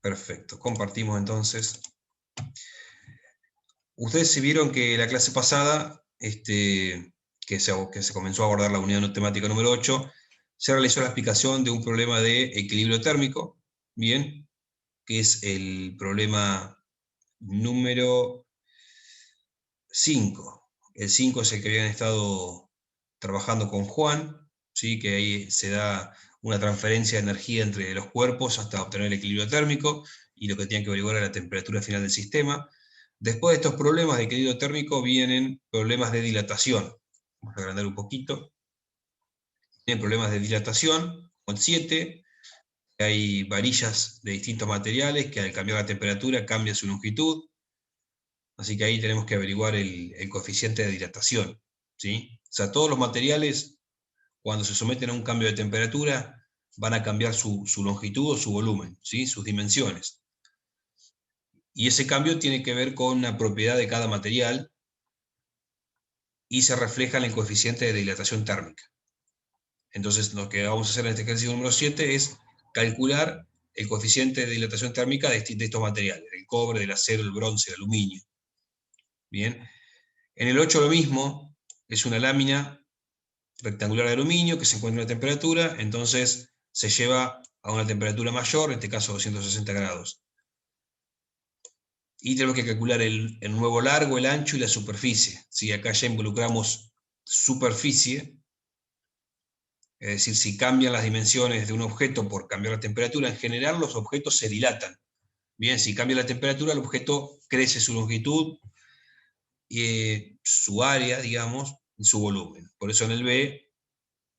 Perfecto, compartimos entonces. Ustedes se vieron que la clase pasada, que se comenzó a abordar la unidad temática número 8, se realizó la explicación de un problema de equilibrio térmico, bien, que es el problema número 5. El 5 es el que habían estado trabajando con Juan, ¿sí? Que ahí se da una transferencia de energía entre los cuerpos hasta obtener el equilibrio térmico, y lo que tienen que averiguar era la temperatura final del sistema. Después de estos problemas de equilibrio térmico vienen problemas de dilatación. Vamos a agrandar un poquito. Vienen problemas de dilatación, con 7. Hay varillas de distintos materiales que al cambiar la temperatura cambia su longitud. Así que ahí tenemos que averiguar el coeficiente de dilatación, ¿sí? O sea, todos los materiales, cuando se someten a un cambio de temperatura, van a cambiar su longitud o su volumen, ¿sí? Sus dimensiones. Y ese cambio tiene que ver con una propiedad de cada material y se refleja en el coeficiente de dilatación térmica. Entonces, lo que vamos a hacer en este ejercicio número 7 es calcular el coeficiente de dilatación térmica de estos materiales, del cobre, del acero, el bronce, el aluminio. Bien. En el 8 lo mismo, es una lámina rectangular de aluminio que se encuentra a una temperatura, entonces se lleva a una temperatura mayor, en este caso 260 grados. Y tenemos que calcular el nuevo largo, el ancho y la superficie. ¿Sí? Acá ya involucramos superficie, es decir, si cambian las dimensiones de un objeto por cambiar la temperatura, en general los objetos se dilatan. Bien, si cambia la temperatura, el objeto crece su longitud, su área, digamos, y su volumen. Por eso en el B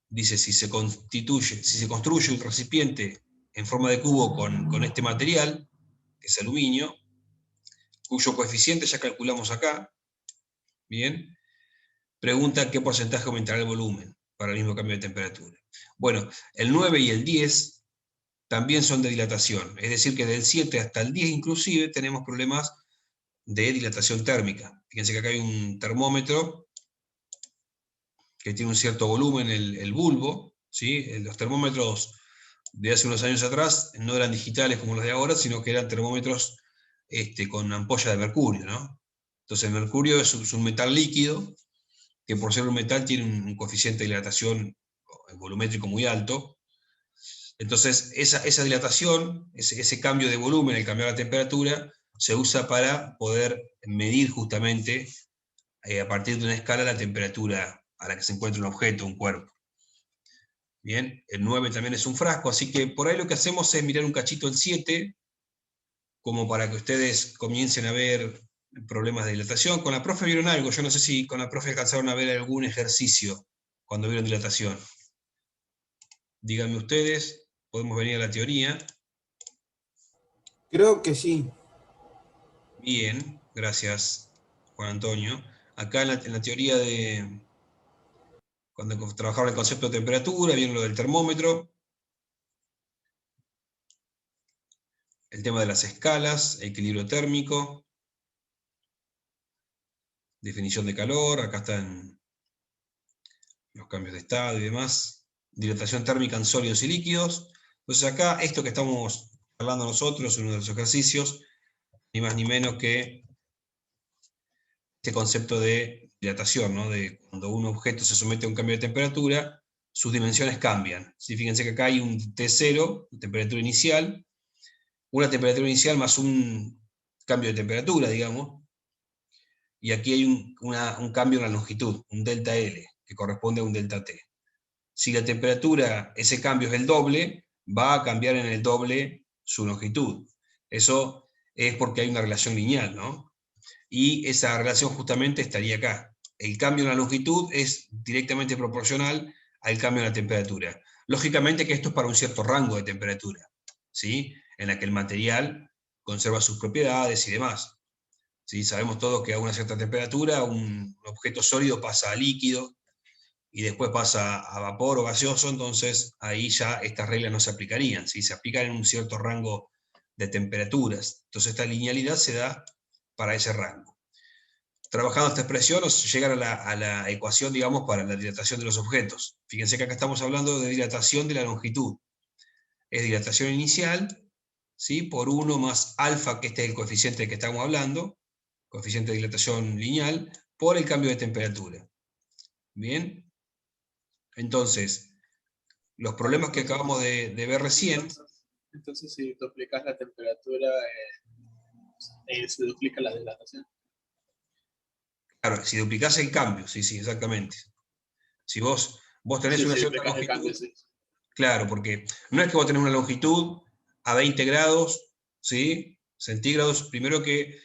dice, si se construye un recipiente en forma de cubo con este material, que es aluminio, cuyo coeficiente ya calculamos acá, bien, pregunta qué porcentaje aumentará el volumen para el mismo cambio de temperatura. Bueno, el 9 y el 10 también son de dilatación, es decir que del 7 hasta el 10 inclusive tenemos problemas de dilatación térmica. Fíjense que acá hay un termómetro que tiene un cierto volumen, el bulbo, ¿sí? Los termómetros de hace unos años atrás no eran digitales como los de ahora, sino que eran termómetros con ampolla de mercurio, ¿no? Entonces el mercurio es un metal líquido, que por ser un metal tiene un coeficiente de dilatación volumétrico muy alto. Entonces esa dilatación, ese cambio de volumen, el cambiar la temperatura, se usa para poder medir justamente a partir de una escala la temperatura a la que se encuentra un objeto, un cuerpo. Bien, el 9 también es un frasco, así que por ahí lo que hacemos es mirar un cachito el 7, como para que ustedes comiencen a ver problemas de dilatación. Con la profe vieron algo, yo no sé si con la profe alcanzaron a ver algún ejercicio cuando vieron dilatación. Díganme ustedes, podemos venir a la teoría. Creo que sí. Bien, gracias Juan Antonio. Acá en la teoría de, cuando trabajaron el concepto de temperatura, vieron lo del termómetro, el tema de las escalas, equilibrio térmico, definición de calor, acá están los cambios de estado y demás, dilatación térmica en sólidos y líquidos. Entonces acá, esto que estamos hablando nosotros, uno de los ejercicios, ni más ni menos que este concepto de dilatación, ¿no? De cuando un objeto se somete a un cambio de temperatura, sus dimensiones cambian. ¿Sí? Fíjense que acá hay un T0, temperatura inicial, una temperatura inicial más un cambio de temperatura, digamos, y aquí hay un cambio en la longitud, un delta L, que corresponde a un delta T. Si la temperatura, ese cambio es el doble, va a cambiar en el doble su longitud. Eso es porque hay una relación lineal, ¿no? Y esa relación justamente estaría acá. El cambio en la longitud es directamente proporcional al cambio en la temperatura. Lógicamente que esto es para un cierto rango de temperatura, ¿sí? En la que el material conserva sus propiedades y demás. ¿Sí? Sabemos todos que a una cierta temperatura un objeto sólido pasa a líquido y después pasa a vapor o gaseoso, entonces ahí ya estas reglas no se aplicarían, ¿sí? Se aplican en un cierto rango de temperaturas. Entonces esta linealidad se da para ese rango. Trabajando esta expresión, nos llegan a la ecuación, digamos, para la dilatación de los objetos. Fíjense que acá estamos hablando de dilatación de la longitud. Es dilatación inicial, ¿sí? Por 1 más alfa, que este es el coeficiente del que estamos hablando, coeficiente de dilatación lineal, por el cambio de temperatura. Bien, entonces, los problemas que acabamos de ver recién. Entonces, si duplicas la temperatura, se duplica la dilatación. Claro, si duplicás el cambio, sí, sí, exactamente. Si vos tenés una cierta longitud, cambio, sí. claro, porque no es que vos tenés una longitud a 20 grados, ¿sí? Centígrados, primero que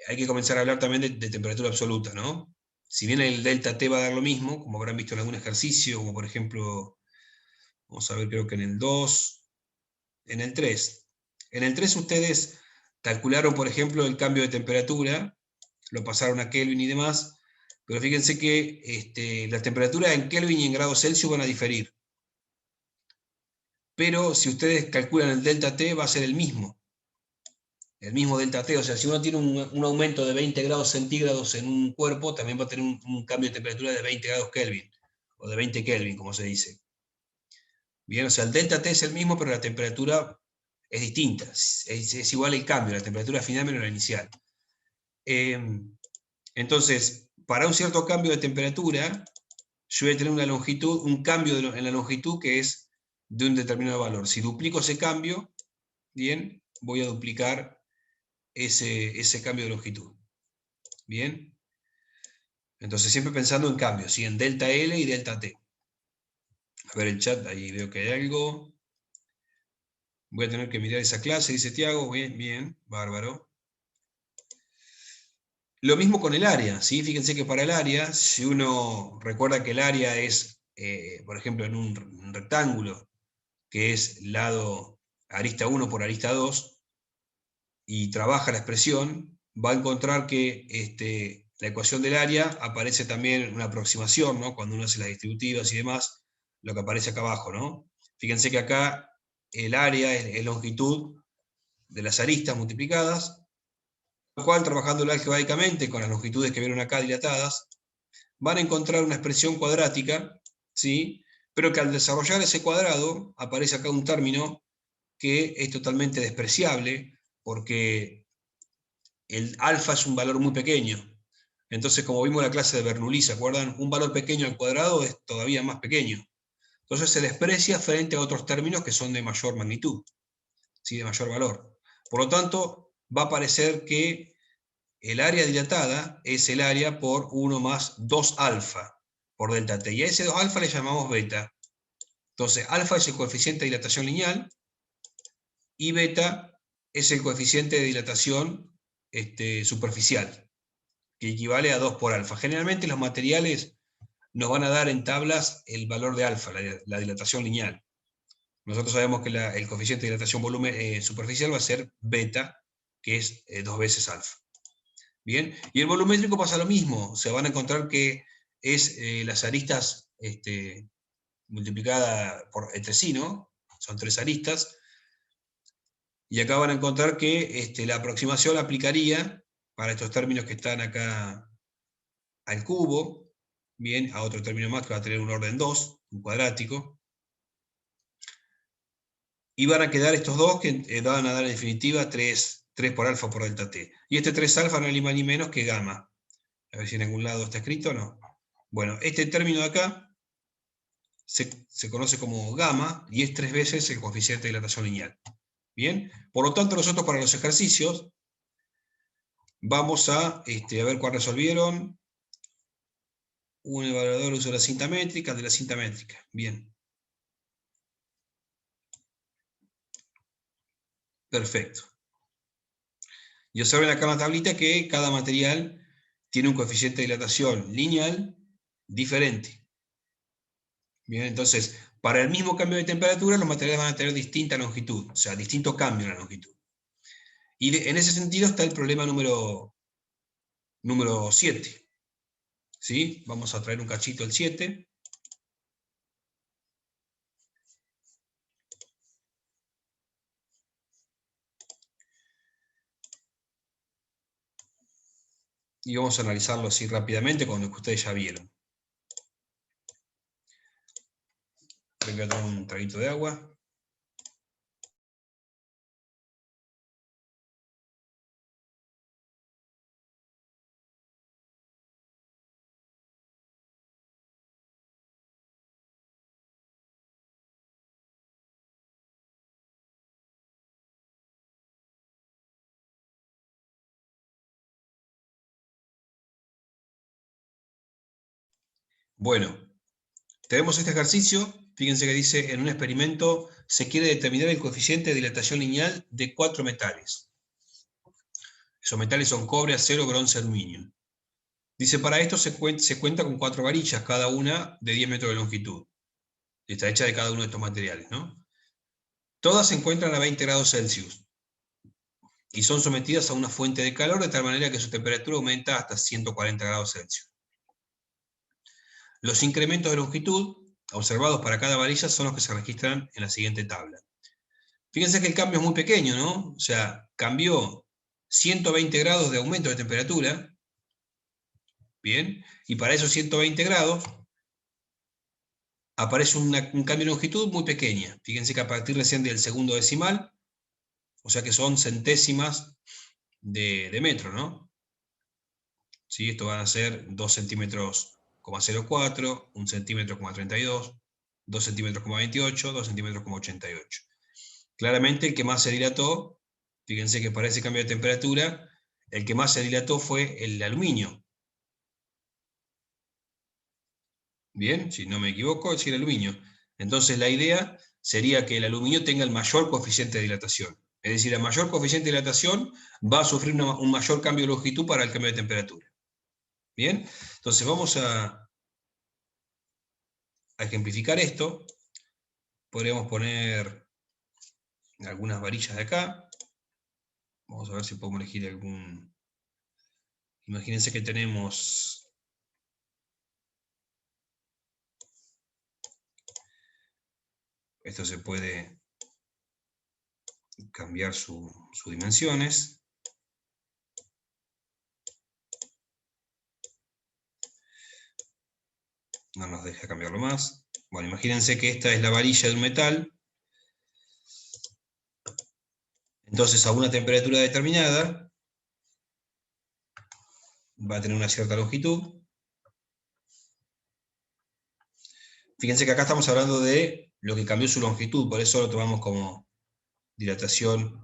hay que comenzar a hablar también de temperatura absoluta, ¿no? Si bien el delta T va a dar lo mismo, como habrán visto en algún ejercicio, como por ejemplo, vamos a ver, creo que en el 2, en el 3. En el 3 ustedes calcularon, por ejemplo, el cambio de temperatura, lo pasaron a Kelvin y demás, pero fíjense que las temperaturas en Kelvin y en grados Celsius van a diferir. Pero si ustedes calculan el delta T, va a ser el mismo delta T. O sea, si uno tiene un aumento de 20 grados centígrados en un cuerpo, también va a tener un cambio de temperatura de 20 grados Kelvin, o de 20 Kelvin, como se dice. Bien, o sea, el delta T es el mismo, pero la temperatura es distinta. Es igual el cambio, la temperatura final menos la inicial. Entonces, para un cierto cambio de temperatura, yo voy a tener una longitud, un cambio en la longitud que es de un determinado valor. Si duplico ese cambio, bien, voy a duplicar ese cambio de longitud. Bien, entonces siempre pensando en cambios, ¿sí? En delta L y delta T. A ver el chat, ahí veo que hay algo. Voy a tener que mirar esa clase, dice Tiago. Bien, bien, bárbaro. Lo mismo con el área, ¿sí? Fíjense que para el área, si uno recuerda que el área es, por ejemplo, en un rectángulo, que es lado arista 1 por arista 2, y trabaja la expresión, va a encontrar que la ecuación del área aparece también en una aproximación, ¿no? Cuando uno hace las distributivas y demás, lo que aparece acá abajo, ¿no? Fíjense que acá el área es longitud de las aristas multiplicadas, lo cual, trabajando álgebraicamente con las longitudes que vieron acá dilatadas, van a encontrar una expresión cuadrática, ¿sí? Pero que al desarrollar ese cuadrado aparece acá un término que es totalmente despreciable, porque el alfa es un valor muy pequeño. Entonces, como vimos en la clase de Bernoulli, ¿se acuerdan? Un valor pequeño al cuadrado es todavía más pequeño. Entonces se desprecia frente a otros términos que son de mayor magnitud, ¿sí? De mayor valor. Por lo tanto, va a aparecer que el área dilatada es el área por 1 más 2 alfa por delta T. Y a ese 2 alfa le llamamos beta. Entonces, alfa es el coeficiente de dilatación lineal y beta es el coeficiente de dilatación superficial, que equivale a 2 por alfa. Generalmente los materiales nos van a dar en tablas el valor de alfa, la dilatación lineal. Nosotros sabemos que el coeficiente de dilatación volumen superficial va a ser beta, que es 2 veces alfa. Bien, y el volumétrico pasa lo mismo. Se van a encontrar que es las aristas multiplicadas entre sí, ¿no? Son 3 aristas. Y acá van a encontrar que la aproximación aplicaría para estos términos que están acá al cubo, bien, a otro término más que va a tener un orden 2, un cuadrático. Y van a quedar estos dos que van a dar en definitiva 3 por alfa por delta T. Y este 3 alfa no es ni más ni menos que gamma. A ver si en algún lado está escrito o no. Bueno, este término de acá se conoce como gamma y es 3 veces el coeficiente de dilatación lineal. Bien, por lo tanto nosotros para los ejercicios vamos a ver cuál resolvieron. Un evaluador uso de la cinta métrica, de la cinta métrica. Bien. Perfecto. Y observen acá en la tablita que cada material tiene un coeficiente de dilatación lineal diferente. Bien, entonces, para el mismo cambio de temperatura, los materiales van a tener distinta longitud, o sea, distinto cambio en la longitud. Y en ese sentido está el problema número 7. ¿Sí? Vamos a traer un cachito el 7. Y vamos a analizarlo así rápidamente con lo que ustedes ya vieron. Voy a tomar un traguito de agua. Bueno, tenemos este ejercicio. Fíjense que dice, en un experimento se quiere determinar el coeficiente de dilatación lineal de 4 metales. Esos metales son cobre, acero, bronce, aluminio. Dice, para esto se cuenta con 4 varillas, cada una de 10 metros de longitud. Está hecha de cada uno de estos materiales, ¿no? Todas se encuentran a 20 grados Celsius y son sometidas a una fuente de calor de tal manera que su temperatura aumenta hasta 140 grados Celsius. Los incrementos de longitud observados para cada varilla son los que se registran en la siguiente tabla. Fíjense que el cambio es muy pequeño, ¿no? O sea, cambió 120 grados de aumento de temperatura, bien, y para esos 120 grados aparece un cambio de longitud muy pequeña. Fíjense que a partir recién del segundo decimal, o sea que son centésimas de metro, ¿no? ¿Sí? Esto van a ser 2 centímetros, 0,04, 1 centímetro, 32, 2 centímetros, 28, 2 centímetros, 88. Claramente el que más se dilató, fíjense que para ese cambio de temperatura, el que más se dilató fue el aluminio. Bien, si no me equivoco, es el aluminio. Entonces la idea sería que el aluminio tenga el mayor coeficiente de dilatación. Es decir, el mayor coeficiente de dilatación va a sufrir un mayor cambio de longitud para el cambio de temperatura. Bien, entonces vamos a ejemplificar esto. Podríamos poner algunas varillas de acá. Vamos a ver si podemos elegir algún... Imagínense que tenemos... Esto se puede cambiar sus dimensiones. No nos deja cambiarlo más. Bueno, imagínense que esta es la varilla de un metal. Entonces, a una temperatura determinada, va a tener una cierta longitud. Fíjense que acá estamos hablando de lo que cambió su longitud, por eso lo tomamos como dilatación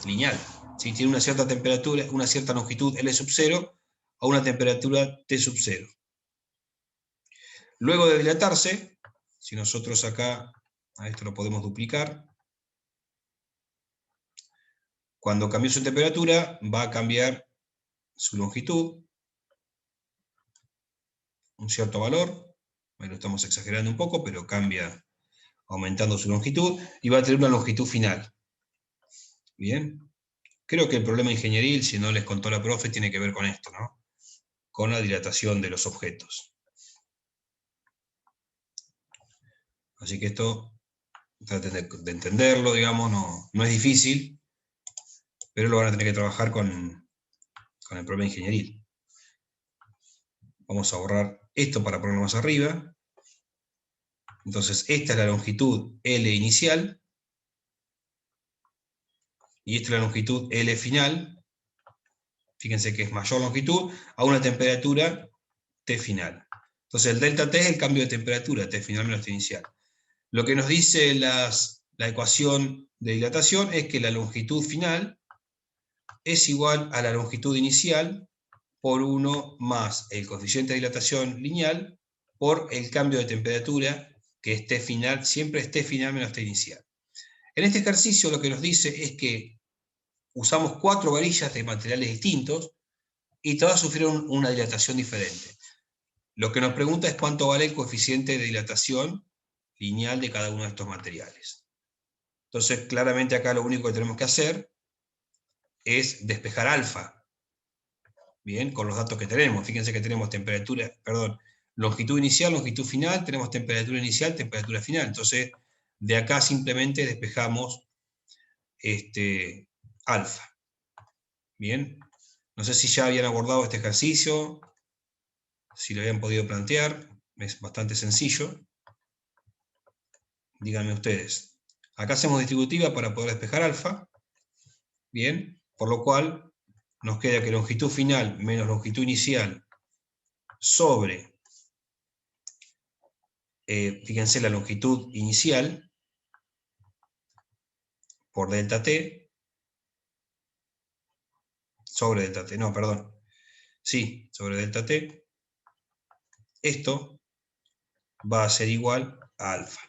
lineal. ¿Sí? Tiene una cierta temperatura, una cierta longitud L sub 0 a una temperatura T sub 0. Luego de dilatarse, si nosotros acá a esto lo podemos duplicar, cuando cambió su temperatura va a cambiar su longitud, un cierto valor, ahí lo estamos exagerando un poco, pero cambia aumentando su longitud, y va a tener una longitud final. Bien, creo que el problema ingenieril, si no les contó la profe, tiene que ver con esto, ¿no? Con la dilatación de los objetos. Así que esto, traten de entenderlo, digamos, no es difícil, pero lo van a tener que trabajar con el problema ingenieril. Vamos a borrar esto para ponerlo más arriba. Entonces, esta es la longitud L inicial, y esta es la longitud L final. Fíjense que es mayor longitud a una temperatura T final. Entonces el delta T es el cambio de temperatura, T final menos T inicial. Lo que nos dice la ecuación de dilatación es que la longitud final es igual a la longitud inicial por 1 más el coeficiente de dilatación lineal por el cambio de temperatura, que es T final, siempre es T final menos T inicial. En este ejercicio lo que nos dice es que usamos 4 varillas de materiales distintos y todas sufrieron una dilatación diferente. Lo que nos pregunta es cuánto vale el coeficiente de dilatación lineal de cada uno de estos materiales. Entonces, claramente acá lo único que tenemos que hacer es despejar alfa. Bien, con los datos que tenemos. Fíjense que tenemos longitud inicial, longitud final, tenemos temperatura inicial, temperatura final. Entonces, de acá simplemente despejamos alfa. Bien, no sé si ya habían abordado este ejercicio, si lo habían podido plantear, es bastante sencillo. Díganme ustedes. Acá hacemos distributiva para poder despejar alfa. Bien, por lo cual nos queda que longitud final menos longitud inicial sobre, fíjense, la longitud inicial por delta T, sobre delta T, no, perdón. Sí, sobre delta T. Esto va a ser igual a alfa.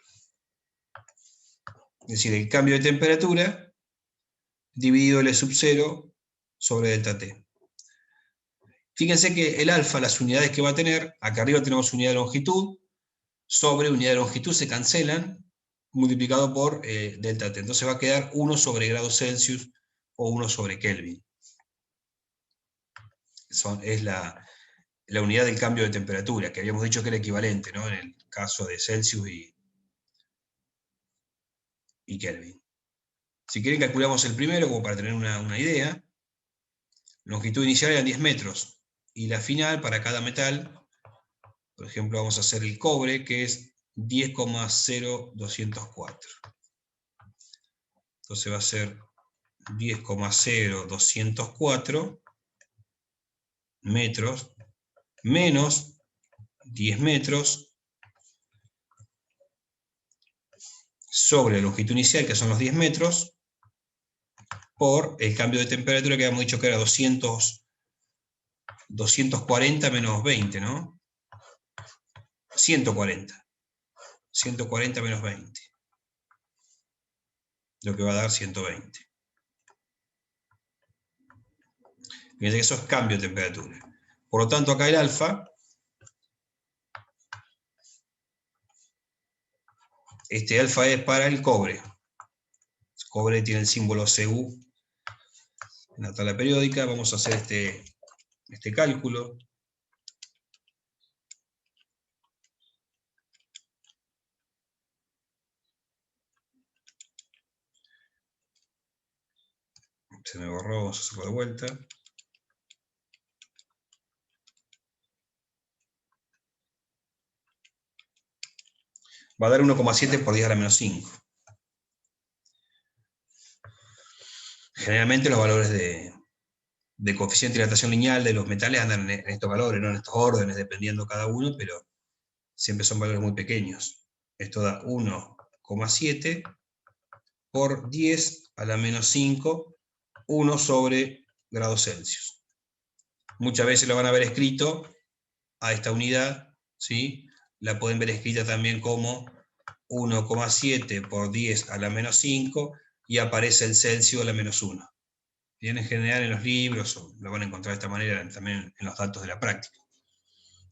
Es decir, el cambio de temperatura dividido L sub 0 sobre delta T. Fíjense que el alfa, las unidades que va a tener, acá arriba tenemos unidad de longitud, sobre unidad de longitud se cancelan, multiplicado por delta T. Entonces va a quedar 1 sobre grados Celsius o 1 sobre Kelvin. Es la unidad del cambio de temperatura, que habíamos dicho que era equivalente, ¿no? En el caso de Celsius y Kelvin. Si quieren calculamos el primero, como para tener una idea. Longitud inicial eran 10 metros, y la final para cada metal, por ejemplo, vamos a hacer el cobre, que es 10,0204. Entonces va a ser 10,0204 metros menos 10 metros sobre la longitud inicial, que son los 10 metros, por el cambio de temperatura que habíamos dicho que era 240 menos 20, ¿no? 140. 140 menos 20. Lo que va a dar 120. Fíjense que eso es cambio de temperatura. Por lo tanto, acá el alfa, este alfa es para el cobre. El cobre tiene el símbolo Cu en la tabla periódica. Vamos a hacer este cálculo. Se me borró, vamos a hacerlo de vuelta. Va a dar 1,7 por 10 a la menos 5. Generalmente los valores de coeficiente de dilatación lineal de los metales andan en estos valores, no en estos órdenes, dependiendo cada uno, pero siempre son valores muy pequeños. Esto da 1,7 por 10 a la menos 5, 1 sobre grados Celsius. Muchas veces lo van a ver escrito a esta unidad, ¿sí? La pueden ver escrita también como 1,7 por 10 a la menos 5, y aparece el Celsius a la menos 1. Bien, en general en los libros, lo van a encontrar de esta manera también en los datos de la práctica.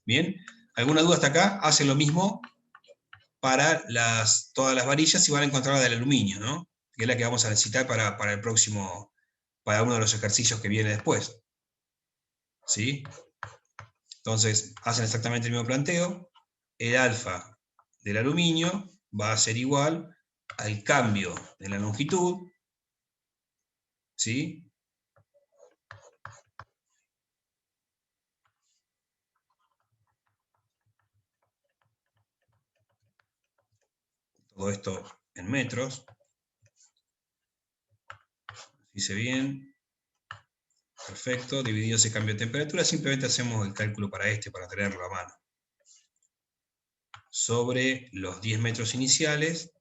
Bien, ¿alguna duda hasta acá? Hacen lo mismo para todas las varillas y van a encontrar la del aluminio, ¿no? Que es la que vamos a necesitar para el próximo, para uno de los ejercicios que viene después. ¿Sí? Entonces, hacen exactamente el mismo planteo. El alfa del aluminio va a ser igual al cambio de la longitud, ¿sí? Todo esto en metros. Dice bien. Perfecto. Dividido ese cambio de temperatura, simplemente hacemos el cálculo para tenerlo a mano. Sobre los 10 metros iniciales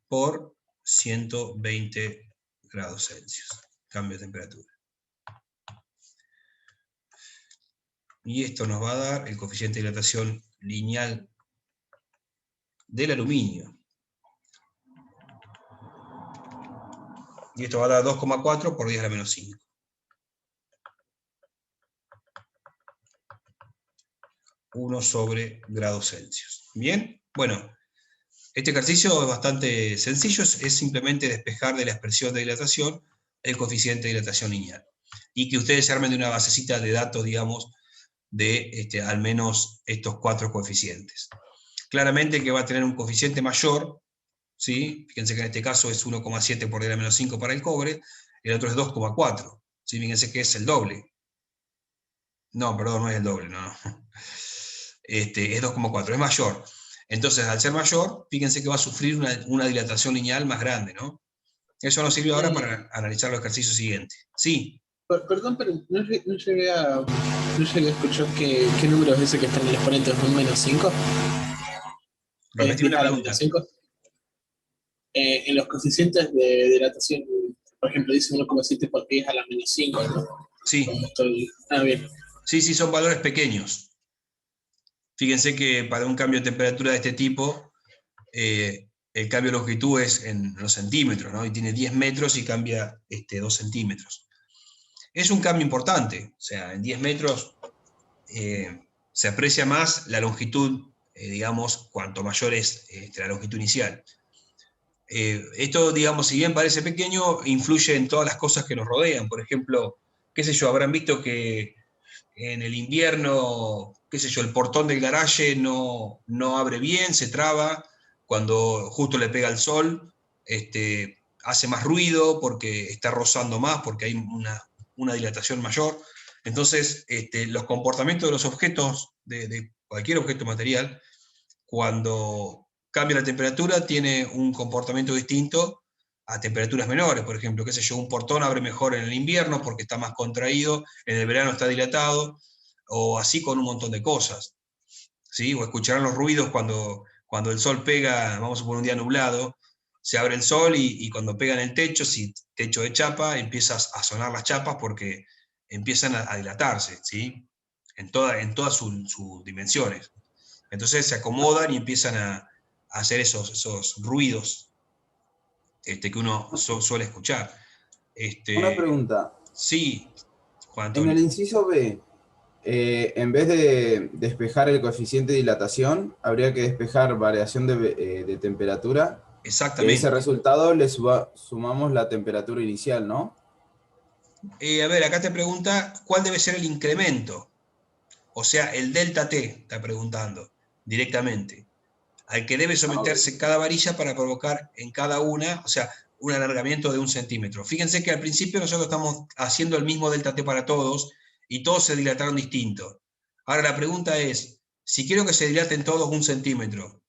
por 120 grados Celsius. Cambio de temperatura. Y esto nos va a dar el coeficiente de dilatación lineal del aluminio. Y esto va a dar 2,4 por 10 a la menos 5. 1 sobre grados Celsius. Bien, bueno, este ejercicio es bastante sencillo, es simplemente despejar de la expresión de dilatación el coeficiente de dilatación lineal. Y que ustedes se armen de una basecita de datos, digamos, de al menos estos 4 coeficientes. Claramente que va a tener un coeficiente mayor, ¿sí? Fíjense que en este caso es 1,7 por 10 a la menos 5 para el cobre, el otro es 2,4. ¿Sí? Fíjense que es el doble. No, perdón, no es el doble, no. Es 2,4, es mayor. Entonces, al ser mayor, fíjense que va a sufrir una dilatación lineal más grande, ¿no? Eso nos sirve ahora para analizar los ejercicios siguientes. Sí. Perdón, pero no llegué a escuchar qué número es ese que está en el exponente, ¿es un menos 5? Repetí una ¿10 a la pregunta. menos 5? En los coeficientes de dilatación, por ejemplo, dice 1,7 por 10 a la menos 5, ¿no? Sí. Bien. Sí, son valores pequeños. Fíjense que para un cambio de temperatura de este tipo, el cambio de longitud es en los centímetros, ¿no? Y tiene 10 metros y cambia 2 centímetros. Es un cambio importante, o sea, en 10 metros se aprecia más la longitud, digamos, cuanto mayor es la longitud inicial. Esto, digamos, si bien parece pequeño, influye en todas las cosas que nos rodean. Por ejemplo, qué sé yo, habrán visto que en el invierno, qué sé yo, el portón del garaje no abre bien, se traba, cuando justo le pega el sol, hace más ruido porque está rozando más, porque hay una dilatación mayor. Entonces, los comportamientos de los objetos, de cualquier objeto material, cuando cambia la temperatura, tiene un comportamiento distinto a temperaturas menores. Por ejemplo, qué sé yo, un portón abre mejor en el invierno porque está más contraído, en el verano está dilatado, o así con un montón de cosas. ¿Sí? O escucharán los ruidos cuando el sol pega, vamos a poner un día nublado, se abre el sol y cuando pega en el techo, si techo de chapa, empiezan a sonar las chapas porque empiezan a dilatarse, ¿sí? En todas sus dimensiones. Entonces se acomodan y empiezan a hacer esos ruidos que uno suele escuchar. Una pregunta. Sí, Juan En Antonio. el inciso B, en vez de despejar el coeficiente de dilatación, habría que despejar variación de temperatura, que ese Exactamente. resultado le sumamos la temperatura inicial, ¿no? A ver, acá te pregunta cuál debe ser el incremento. O sea, el delta T, está preguntando directamente, al que debe Ah, ok. someterse cada varilla para provocar en cada una, o sea, un alargamiento de 1 centímetro. Fíjense que al principio nosotros estamos haciendo el mismo delta T para todos y todos se dilataron distinto. Ahora la pregunta es, si quiero que se dilaten todos 1 centímetro,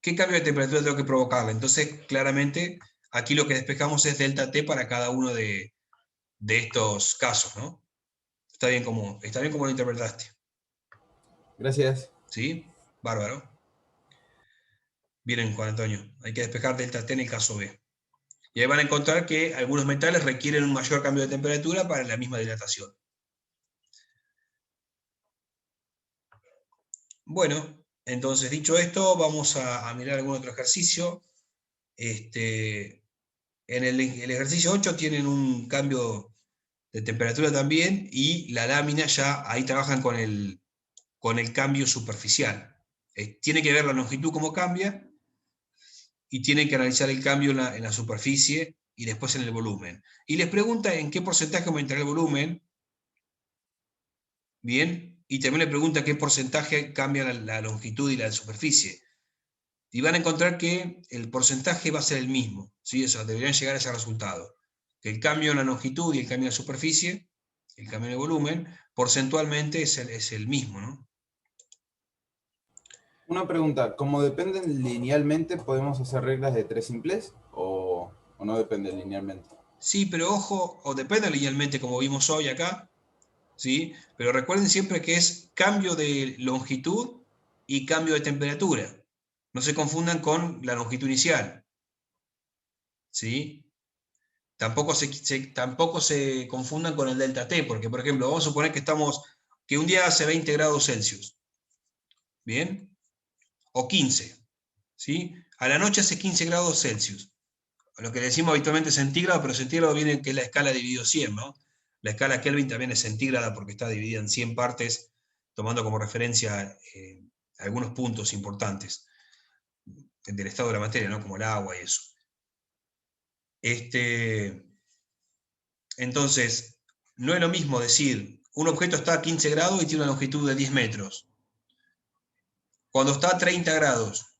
¿qué cambio de temperatura tengo que provocarle? Entonces, claramente, aquí lo que despejamos es delta T para cada uno de estos casos, ¿no? Está bien como lo interpretaste. Gracias. ¿Sí? Bárbaro. Bien, Juan Antonio. Hay que despejar delta T en el caso B. Y ahí van a encontrar que algunos metales requieren un mayor cambio de temperatura para la misma dilatación. Bueno, entonces dicho esto, vamos a mirar algún otro ejercicio. En el ejercicio 8 tienen un cambio de temperatura también y la lámina ya ahí trabajan con el cambio superficial. Tiene que ver la longitud cómo cambia y tienen que analizar el cambio en la superficie y después en el volumen. Y les pregunta en qué porcentaje aumentará el volumen, bien, y también le pregunta qué porcentaje cambia la longitud y la superficie. Y van a encontrar que el porcentaje va a ser el mismo, ¿sí? Eso, deberían llegar a ese resultado. Que el cambio en la longitud y el cambio en la superficie, el cambio en el volumen, porcentualmente es el mismo, ¿no? Una pregunta, ¿cómo dependen linealmente, podemos hacer reglas de tres simples o no dependen linealmente? Sí, pero ojo, o depende linealmente como vimos hoy acá, ¿sí? Pero recuerden siempre que es cambio de longitud y cambio de temperatura. No se confundan con la longitud inicial, ¿sí? Tampoco se confundan con el delta T, porque, por ejemplo, vamos a suponer que un día hace 20 grados Celsius, ¿bien? O 15, ¿sí? A la noche hace 15 grados Celsius. Lo que decimos habitualmente centígrado, pero centígrado viene que es la escala dividido 100, ¿no? La escala Kelvin también es centígrada porque está dividida en 100 partes, tomando como referencia algunos puntos importantes del estado de la materia, ¿no? Como el agua y eso. Entonces, no es lo mismo decir, un objeto está a 15 grados y tiene una longitud de 10 metros. Cuando está a 30 grados,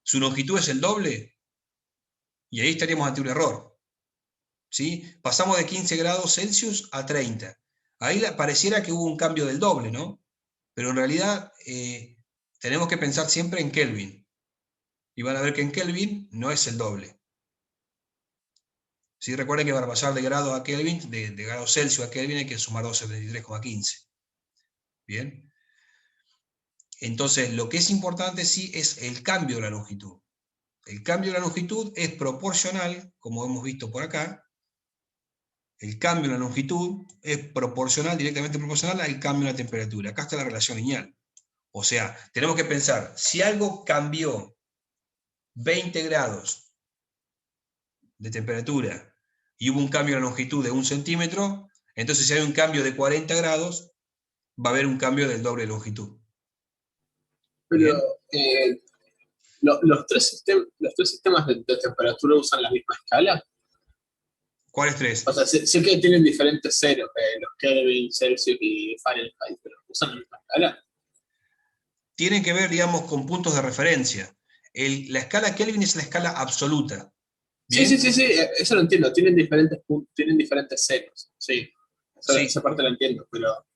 ¿su longitud es el doble? Y ahí estaríamos ante un error. ¿Sí? Pasamos de 15 grados Celsius a 30. Ahí pareciera que hubo un cambio del doble, ¿no? Pero en realidad tenemos que pensar siempre en Kelvin. Y van a ver que en Kelvin no es el doble. ¿Sí? Recuerden que para pasar de grado a Kelvin, de grado Celsius a Kelvin, hay que sumar 273,15. Bien. Entonces, lo que es importante sí es el cambio de la longitud. El cambio de la longitud es proporcional, como hemos visto por acá. El cambio en la longitud es directamente proporcional al cambio en la temperatura. Acá está la relación lineal. O sea, tenemos que pensar, si algo cambió 20 grados de temperatura y hubo un cambio en la longitud de 1 centímetro, entonces si hay un cambio de 40 grados, va a haber un cambio del doble de longitud. Pero ¿Bien? los tres sistemas de temperatura usan la misma escala. ¿Cuáles O tres? sea, sé que tienen diferentes ceros, los Kelvin, Celsius y Fahrenheit, pero usan la misma escala. Tienen que ver, digamos, con puntos de referencia. La escala Kelvin es la escala absoluta. ¿Bien? Sí, eso lo entiendo. Tienen diferentes puntos, tienen diferentes ceros. Sí, esa Sí. parte la entiendo, pero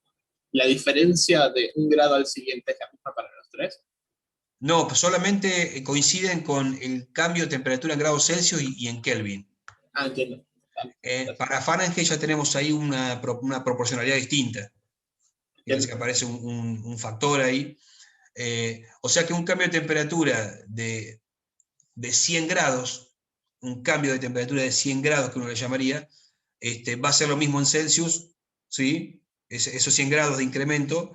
la diferencia de 1 grado al siguiente es la misma para los tres. No, pues solamente coinciden con el cambio de temperatura en grados Celsius y en Kelvin. Ah, entiendo. Para Fahrenheit ya tenemos ahí una proporcionalidad distinta. Fíjense que Entiendo. aparece un factor ahí. O sea que un cambio de temperatura de 100 grados, un cambio de temperatura de 100 grados que uno le llamaría, va a ser lo mismo en Celsius, ¿sí? Esos 100 grados de incremento.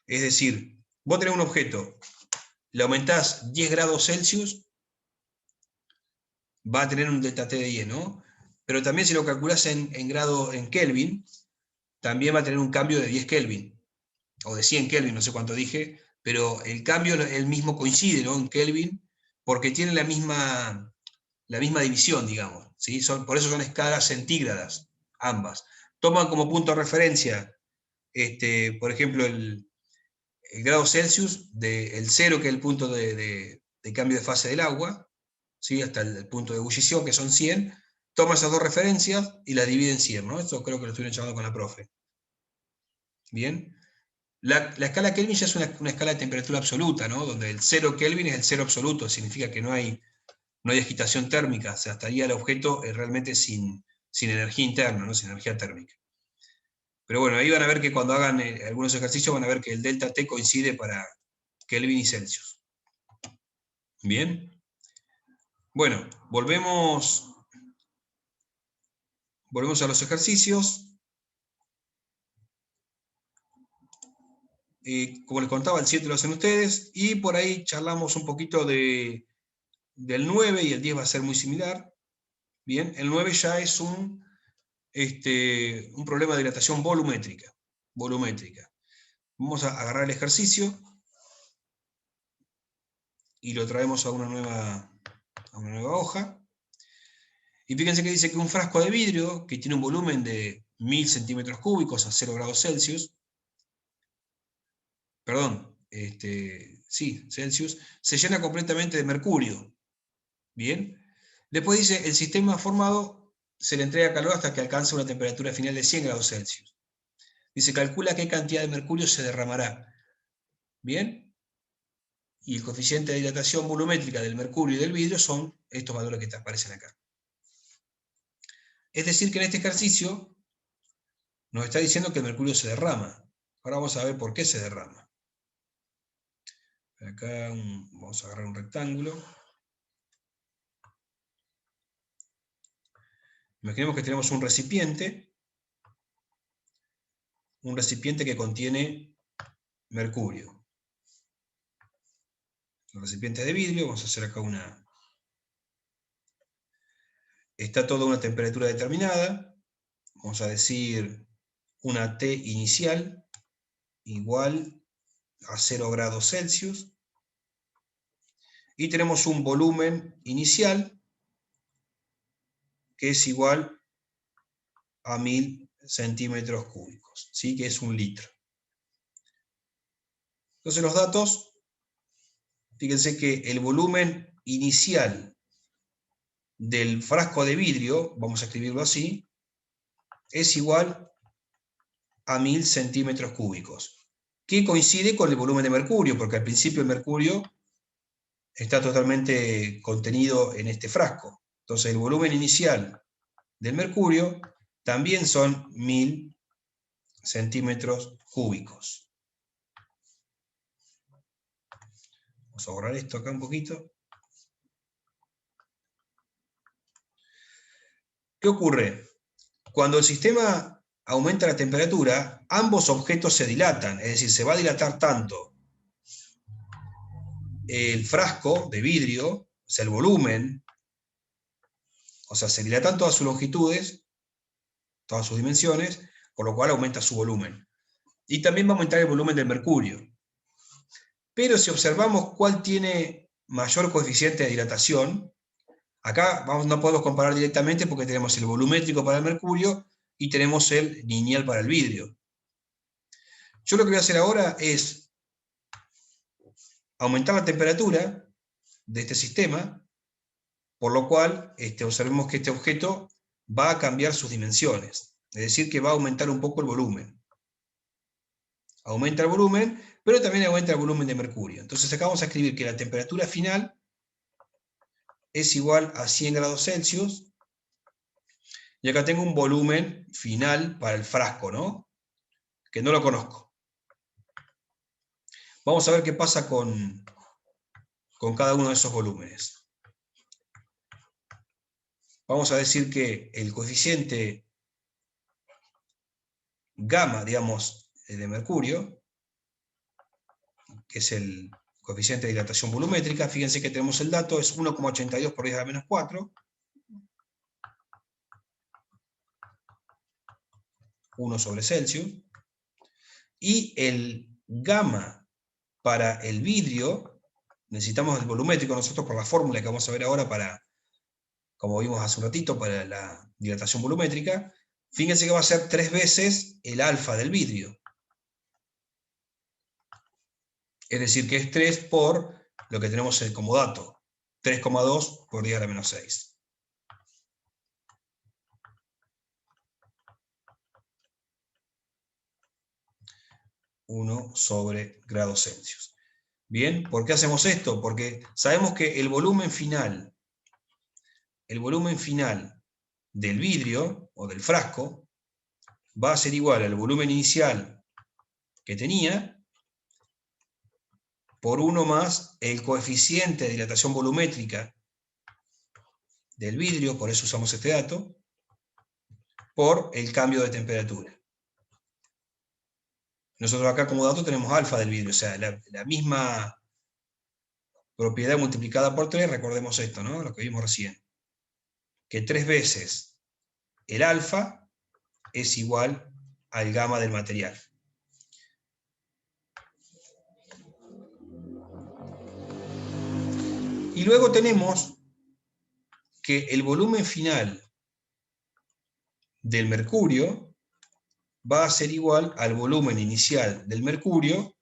Es decir, vos tenés un objeto, le aumentás 10 grados Celsius, va a tener un delta T de 10, ¿no? Pero también si lo calculás en Kelvin, también va a tener un cambio de 10 Kelvin, o de 100 Kelvin, no sé cuánto dije, pero el cambio el mismo coincide, ¿no? En Kelvin, porque tiene la misma división, digamos, ¿sí? Por eso son escalas centígradas, ambas. Toman como punto de referencia, por ejemplo, el grado Celsius, el 0, que es el punto de cambio de fase del agua, ¿sí? Hasta el punto de ebullición, que son 100, toma esas dos referencias y las divide en 100, ¿no? Esto creo que lo estuvieron llamando con la profe. Bien. La escala Kelvin ya es una escala de temperatura absoluta, ¿no? Donde el 0 Kelvin es el 0 absoluto, significa que no hay agitación térmica, o sea, estaría el objeto realmente sin energía interna, ¿no? Sin energía térmica. Pero bueno, ahí van a ver que cuando hagan algunos ejercicios van a ver que el delta T coincide para Kelvin y Celsius. Bien. Bueno, volvemos a los ejercicios. Como les contaba, el 7 lo hacen ustedes, y por ahí charlamos un poquito del 9, y el 10 va a ser muy similar. Bien, el 9 ya es un problema de dilatación volumétrica. Vamos a agarrar el ejercicio y lo traemos a una nueva hoja. Y fíjense que dice que un frasco de vidrio que tiene un volumen de 1000 centímetros cúbicos a 0 grados Celsius, perdón, sí, Celsius, se llena completamente de mercurio. Bien. Después dice, el sistema formado se le entrega calor hasta que alcanza una temperatura final de 100 grados Celsius. Dice, calcula qué cantidad de mercurio se derramará. Bien. Y el coeficiente de dilatación volumétrica del mercurio y del vidrio son estos valores que te aparecen acá. Es decir, que en este ejercicio nos está diciendo que el mercurio se derrama. Ahora vamos a ver por qué se derrama. Acá vamos a agarrar un rectángulo. Imaginemos que tenemos un recipiente que contiene mercurio. El recipiente es de vidrio, vamos a hacer acá está todo a una temperatura determinada, vamos a decir una T inicial igual a 0 grados Celsius, y tenemos un volumen inicial que es igual a 1000 centímetros cúbicos, ¿sí? Que es 1 litro. Entonces los datos, fíjense que el volumen inicial del frasco de vidrio, vamos a escribirlo así, es igual a 1000 centímetros cúbicos, que coincide con el volumen de mercurio, porque al principio el mercurio está totalmente contenido en este frasco. Entonces el volumen inicial del mercurio también son 1000 centímetros cúbicos. Vamos a borrar esto acá un poquito. ¿Qué ocurre? Cuando el sistema aumenta la temperatura, ambos objetos se dilatan, es decir, se va a dilatar tanto el frasco de vidrio, o sea, el volumen, o sea, se dilatan todas sus longitudes, todas sus dimensiones, por lo cual aumenta su volumen. Y también va a aumentar el volumen del mercurio. Pero si observamos cuál tiene mayor coeficiente de dilatación, acá no podemos comparar directamente porque tenemos el volumétrico para el mercurio y tenemos el lineal para el vidrio. Yo lo que voy a hacer ahora es aumentar la temperatura de este sistema, por lo cual observemos que este objeto va a cambiar sus dimensiones, es decir, que va a aumentar un poco el volumen. Aumenta el volumen, pero también aumenta el volumen de mercurio. Entonces acá vamos a escribir que la temperatura final es igual a 100 grados Celsius, y acá tengo un volumen final para el frasco, ¿no? Que no lo conozco. Vamos a ver qué pasa con cada uno de esos volúmenes. Vamos a decir que el coeficiente gamma, digamos, de mercurio, que es el coeficiente de dilatación volumétrica, fíjense que tenemos el dato, es 1,82 por 10 a la menos 4, 1 sobre Celsius, y el gamma para el vidrio, necesitamos el volumétrico nosotros por la fórmula que vamos a ver ahora para, como vimos hace un ratito, para la dilatación volumétrica, fíjense que va a ser 3 veces el alfa del vidrio. Es decir, que es 3 por lo que tenemos como dato, 3,2 por 10 a la menos 6. sobre grados Celsius. Bien, ¿por qué hacemos esto? Porque sabemos que el volumen final del vidrio o del frasco va a ser igual al volumen inicial que tenía por 1 más el coeficiente de dilatación volumétrica del vidrio, por eso usamos este dato, por el cambio de temperatura. Nosotros acá como dato tenemos alfa del vidrio, o sea, la misma propiedad multiplicada por 3, recordemos esto, ¿no? Lo que vimos recién. Que 3 veces el alfa es igual al gamma del material. Y luego tenemos que el volumen final del mercurio va a ser igual al volumen inicial del mercurio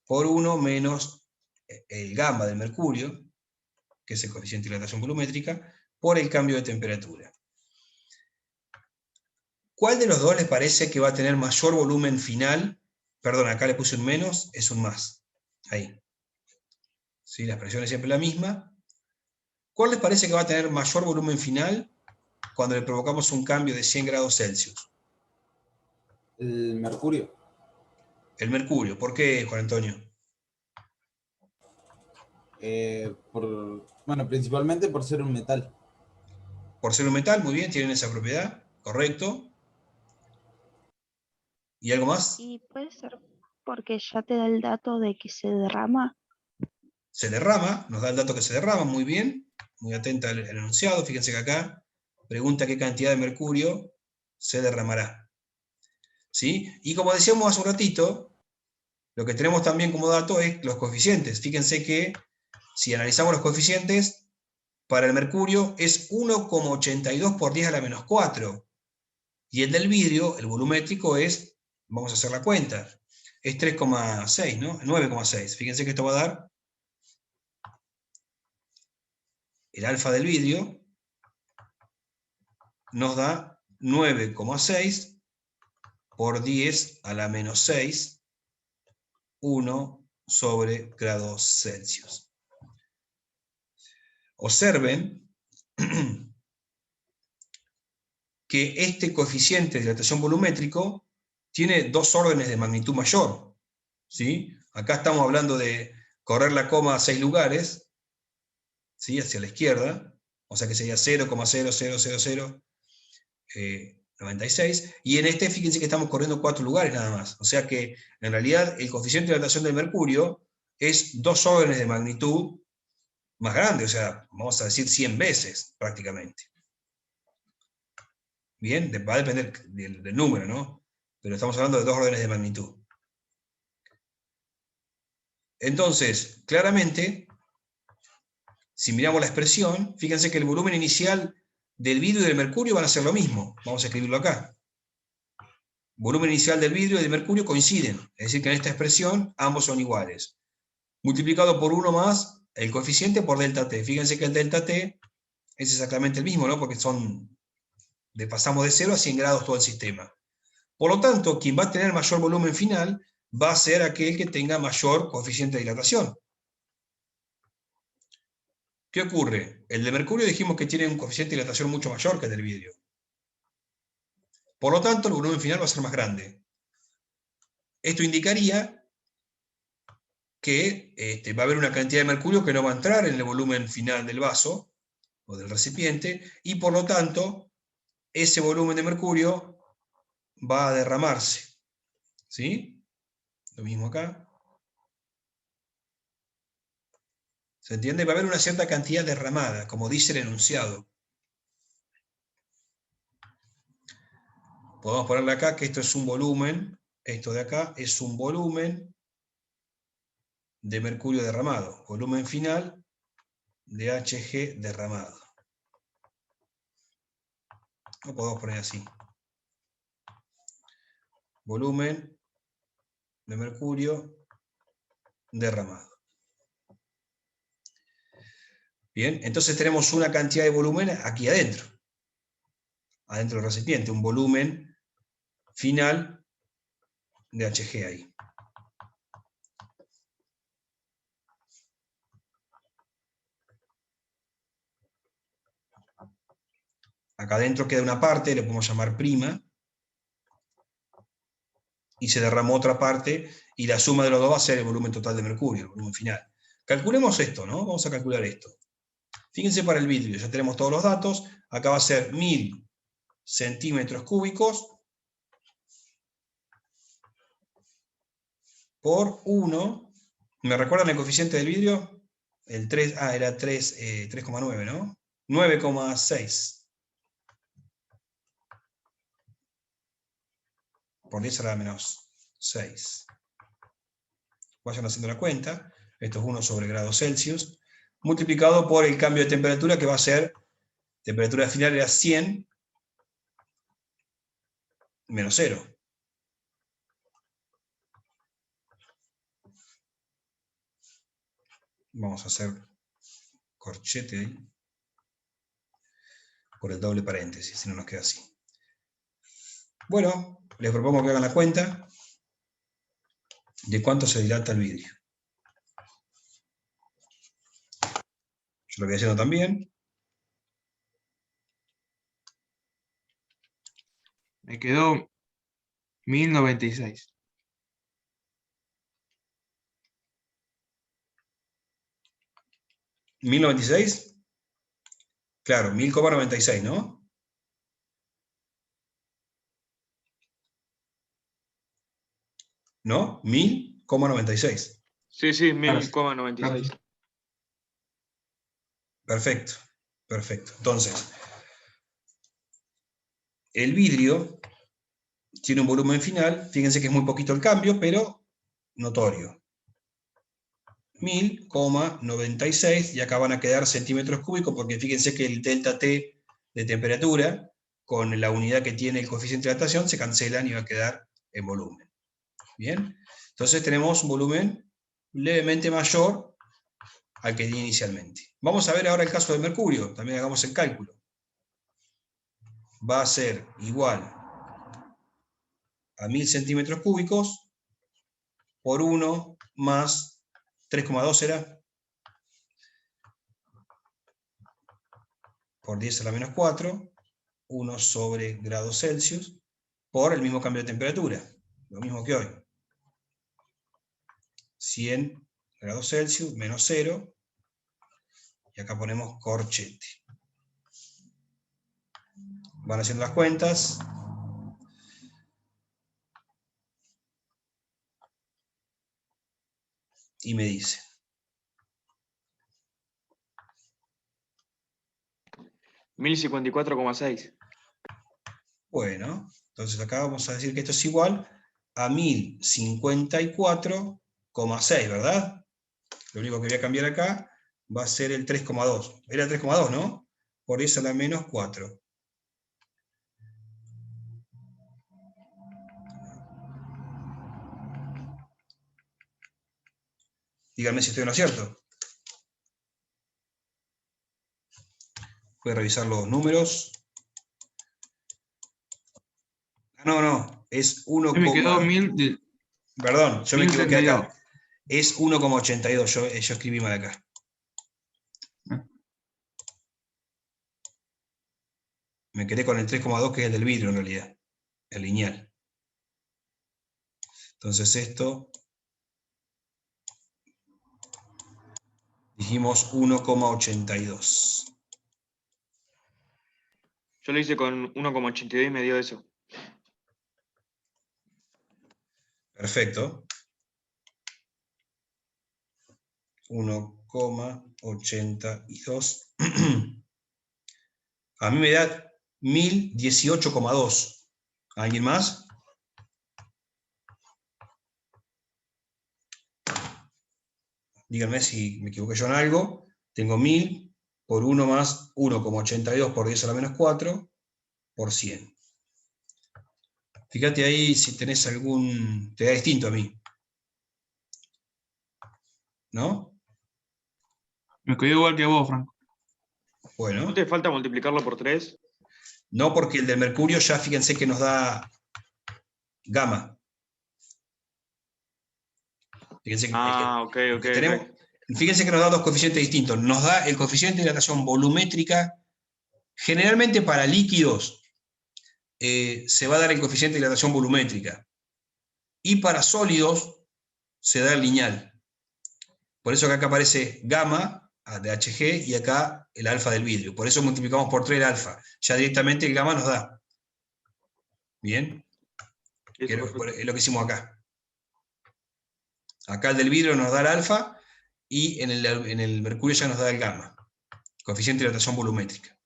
por 1 menos el gamma del mercurio, que es el coeficiente de dilatación volumétrica, por el cambio de temperatura. ¿Cuál de los dos les parece que va a tener mayor volumen final? Perdón, acá le puse un menos, es un más. Ahí. ¿Sí? La expresión es siempre la misma. ¿Cuál les parece que va a tener mayor volumen final cuando le provocamos un cambio de 100 grados Celsius? El mercurio. El mercurio. ¿Por qué, Juan Antonio? Bueno, principalmente por ser un metal. Por ser un metal, muy bien, tienen esa propiedad, correcto. ¿Y algo más? Y puede ser porque ya te da el dato de que se derrama. Se derrama, nos da el dato que se derrama, muy bien, muy atenta al enunciado, fíjense que acá pregunta qué cantidad de mercurio se derramará. ¿Sí? Y como decíamos hace un ratito, lo que tenemos también como dato es los coeficientes. Fíjense que si analizamos los coeficientes, para el mercurio es 1,82 por 10 a la menos 4. Y el del vidrio, el volumétrico, es, vamos a hacer la cuenta, es 3,6, ¿no? 9,6. Fíjense que esto va a dar el alfa del vidrio, nos da 9,6 por 10 a la menos 6, 1 sobre grados Celsius. Observen que este coeficiente de dilatación volumétrico tiene 2 órdenes de magnitud mayor. ¿Sí? Acá estamos hablando de correr la coma a 6 lugares, ¿sí? Hacia la izquierda, o sea que sería 0,00096, y en este fíjense que estamos corriendo 4 lugares nada más. O sea que en realidad el coeficiente de dilatación del mercurio es 2 órdenes de magnitud más grande, o sea, vamos a decir 100 veces prácticamente. Bien, va a depender del número, ¿no? Pero estamos hablando de 2 órdenes de magnitud. Entonces, claramente, si miramos la expresión, fíjense que el volumen inicial del vidrio y del mercurio van a ser lo mismo. Vamos a escribirlo acá. Volumen inicial del vidrio y del mercurio coinciden, es decir, que en esta expresión ambos son iguales. Multiplicado por 1 más el coeficiente por delta T. Fíjense que el delta T es exactamente el mismo, ¿no? Porque pasamos de 0 a 100 grados todo el sistema. Por lo tanto, quien va a tener mayor volumen final va a ser aquel que tenga mayor coeficiente de dilatación. ¿Qué ocurre? El de mercurio dijimos que tiene un coeficiente de dilatación mucho mayor que el del vidrio. Por lo tanto, el volumen final va a ser más grande. Esto indicaría que va a haber una cantidad de mercurio que no va a entrar en el volumen final del vaso o del recipiente, y por lo tanto, ese volumen de mercurio va a derramarse. ¿Sí? Lo mismo acá. ¿Se entiende? Va a haber una cierta cantidad derramada, como dice el enunciado. Podemos ponerle acá que esto es un volumen, esto de acá es un volumen de mercurio derramado, volumen final de Hg derramado. Lo podemos poner así. Volumen de mercurio derramado. Bien, entonces tenemos una cantidad de volumen aquí adentro del recipiente, un volumen final de Hg ahí. Acá adentro queda una parte, le podemos llamar prima, y se derramó otra parte, y la suma de los dos va a ser el volumen total de mercurio, el volumen final. Calculemos esto, ¿no? Vamos a calcular esto. Fíjense para el vidrio, ya tenemos todos los datos, acá va a ser 1000 centímetros cúbicos por 1. ¿Me recuerdan el coeficiente del vidrio? El 3, era 3,9, ¿no? 9,6. Por 10 a la menos 6. Vayan haciendo la cuenta. Esto es 1 sobre grados Celsius, multiplicado por el cambio de temperatura, que va a ser, temperatura final era 100 menos 0. Vamos a hacer corchete ahí, por el doble paréntesis, si no nos queda así. Bueno, les propongo que hagan la cuenta de cuánto se dilata el vidrio. Yo lo voy haciendo también. Me quedó 1096. ¿1096? Claro, 1000,96, ¿no? ¿No? 1000,96. Sí, 1000,96. Perfecto, perfecto. Entonces, el vidrio tiene un volumen final, fíjense que es muy poquito el cambio, pero notorio. 1000,96, y acá van a quedar centímetros cúbicos, porque fíjense que el delta T de temperatura, con la unidad que tiene el coeficiente de dilatación, se cancelan y va a quedar en volumen. Bien, entonces tenemos un volumen levemente mayor al que di inicialmente. Vamos a ver ahora el caso de mercurio, también hagamos el cálculo. Va a ser igual a 1000 centímetros cúbicos por 1 más 3,2 será, por 10 a la menos 4, 1 sobre grados Celsius, por el mismo cambio de temperatura, lo mismo que hoy. 100 grados Celsius menos 0, y acá ponemos corchete. Van haciendo las cuentas. y me dice. $1054,6. Bueno, entonces acá vamos a decir que esto es igual a 1054,6, ¿verdad? Lo único que voy a cambiar acá va a ser el 3,2. Era 3,2, ¿no? Por eso la menos 4. Díganme si estoy en lo cierto. Voy a revisar los números. No, es 1, Me quedó 1000. perdón, yo me equivoqué 1032. acá. Es 1,82, yo escribí mal acá. Me quedé con el 3,2, que es el del vidrio en realidad, el lineal. Entonces esto, dijimos 1,82. Yo lo hice con 1,82 y me dio eso. Perfecto. 1,82. A mí me da 1018,2. ¿Alguien más? Díganme si me equivoqué yo en algo. Tengo 1000 por 1 más 1,82 por 10 a la menos 4 por 100. Fíjate ahí si tenés algún... Te da distinto a mí, ¿no? Me quedó igual que vos, Franco. Bueno. ¿No te falta multiplicarlo por 3? No, porque el del mercurio ya fíjense que nos da gamma. Fíjense que, Ok. fíjense que nos da dos coeficientes distintos. Nos da el coeficiente de dilatación volumétrica. Generalmente para líquidos se va a dar el coeficiente de dilatación volumétrica. Y para sólidos se da el lineal. Por eso que acá aparece gamma de Hg y acá el alfa del vidrio. Por eso multiplicamos por 3 el alfa. Ya directamente el gamma nos da. ¿Bien? Es lo que hicimos acá. Acá el del vidrio nos da el alfa y en el mercurio ya nos da el gamma. Coeficiente de dilatación volumétrica.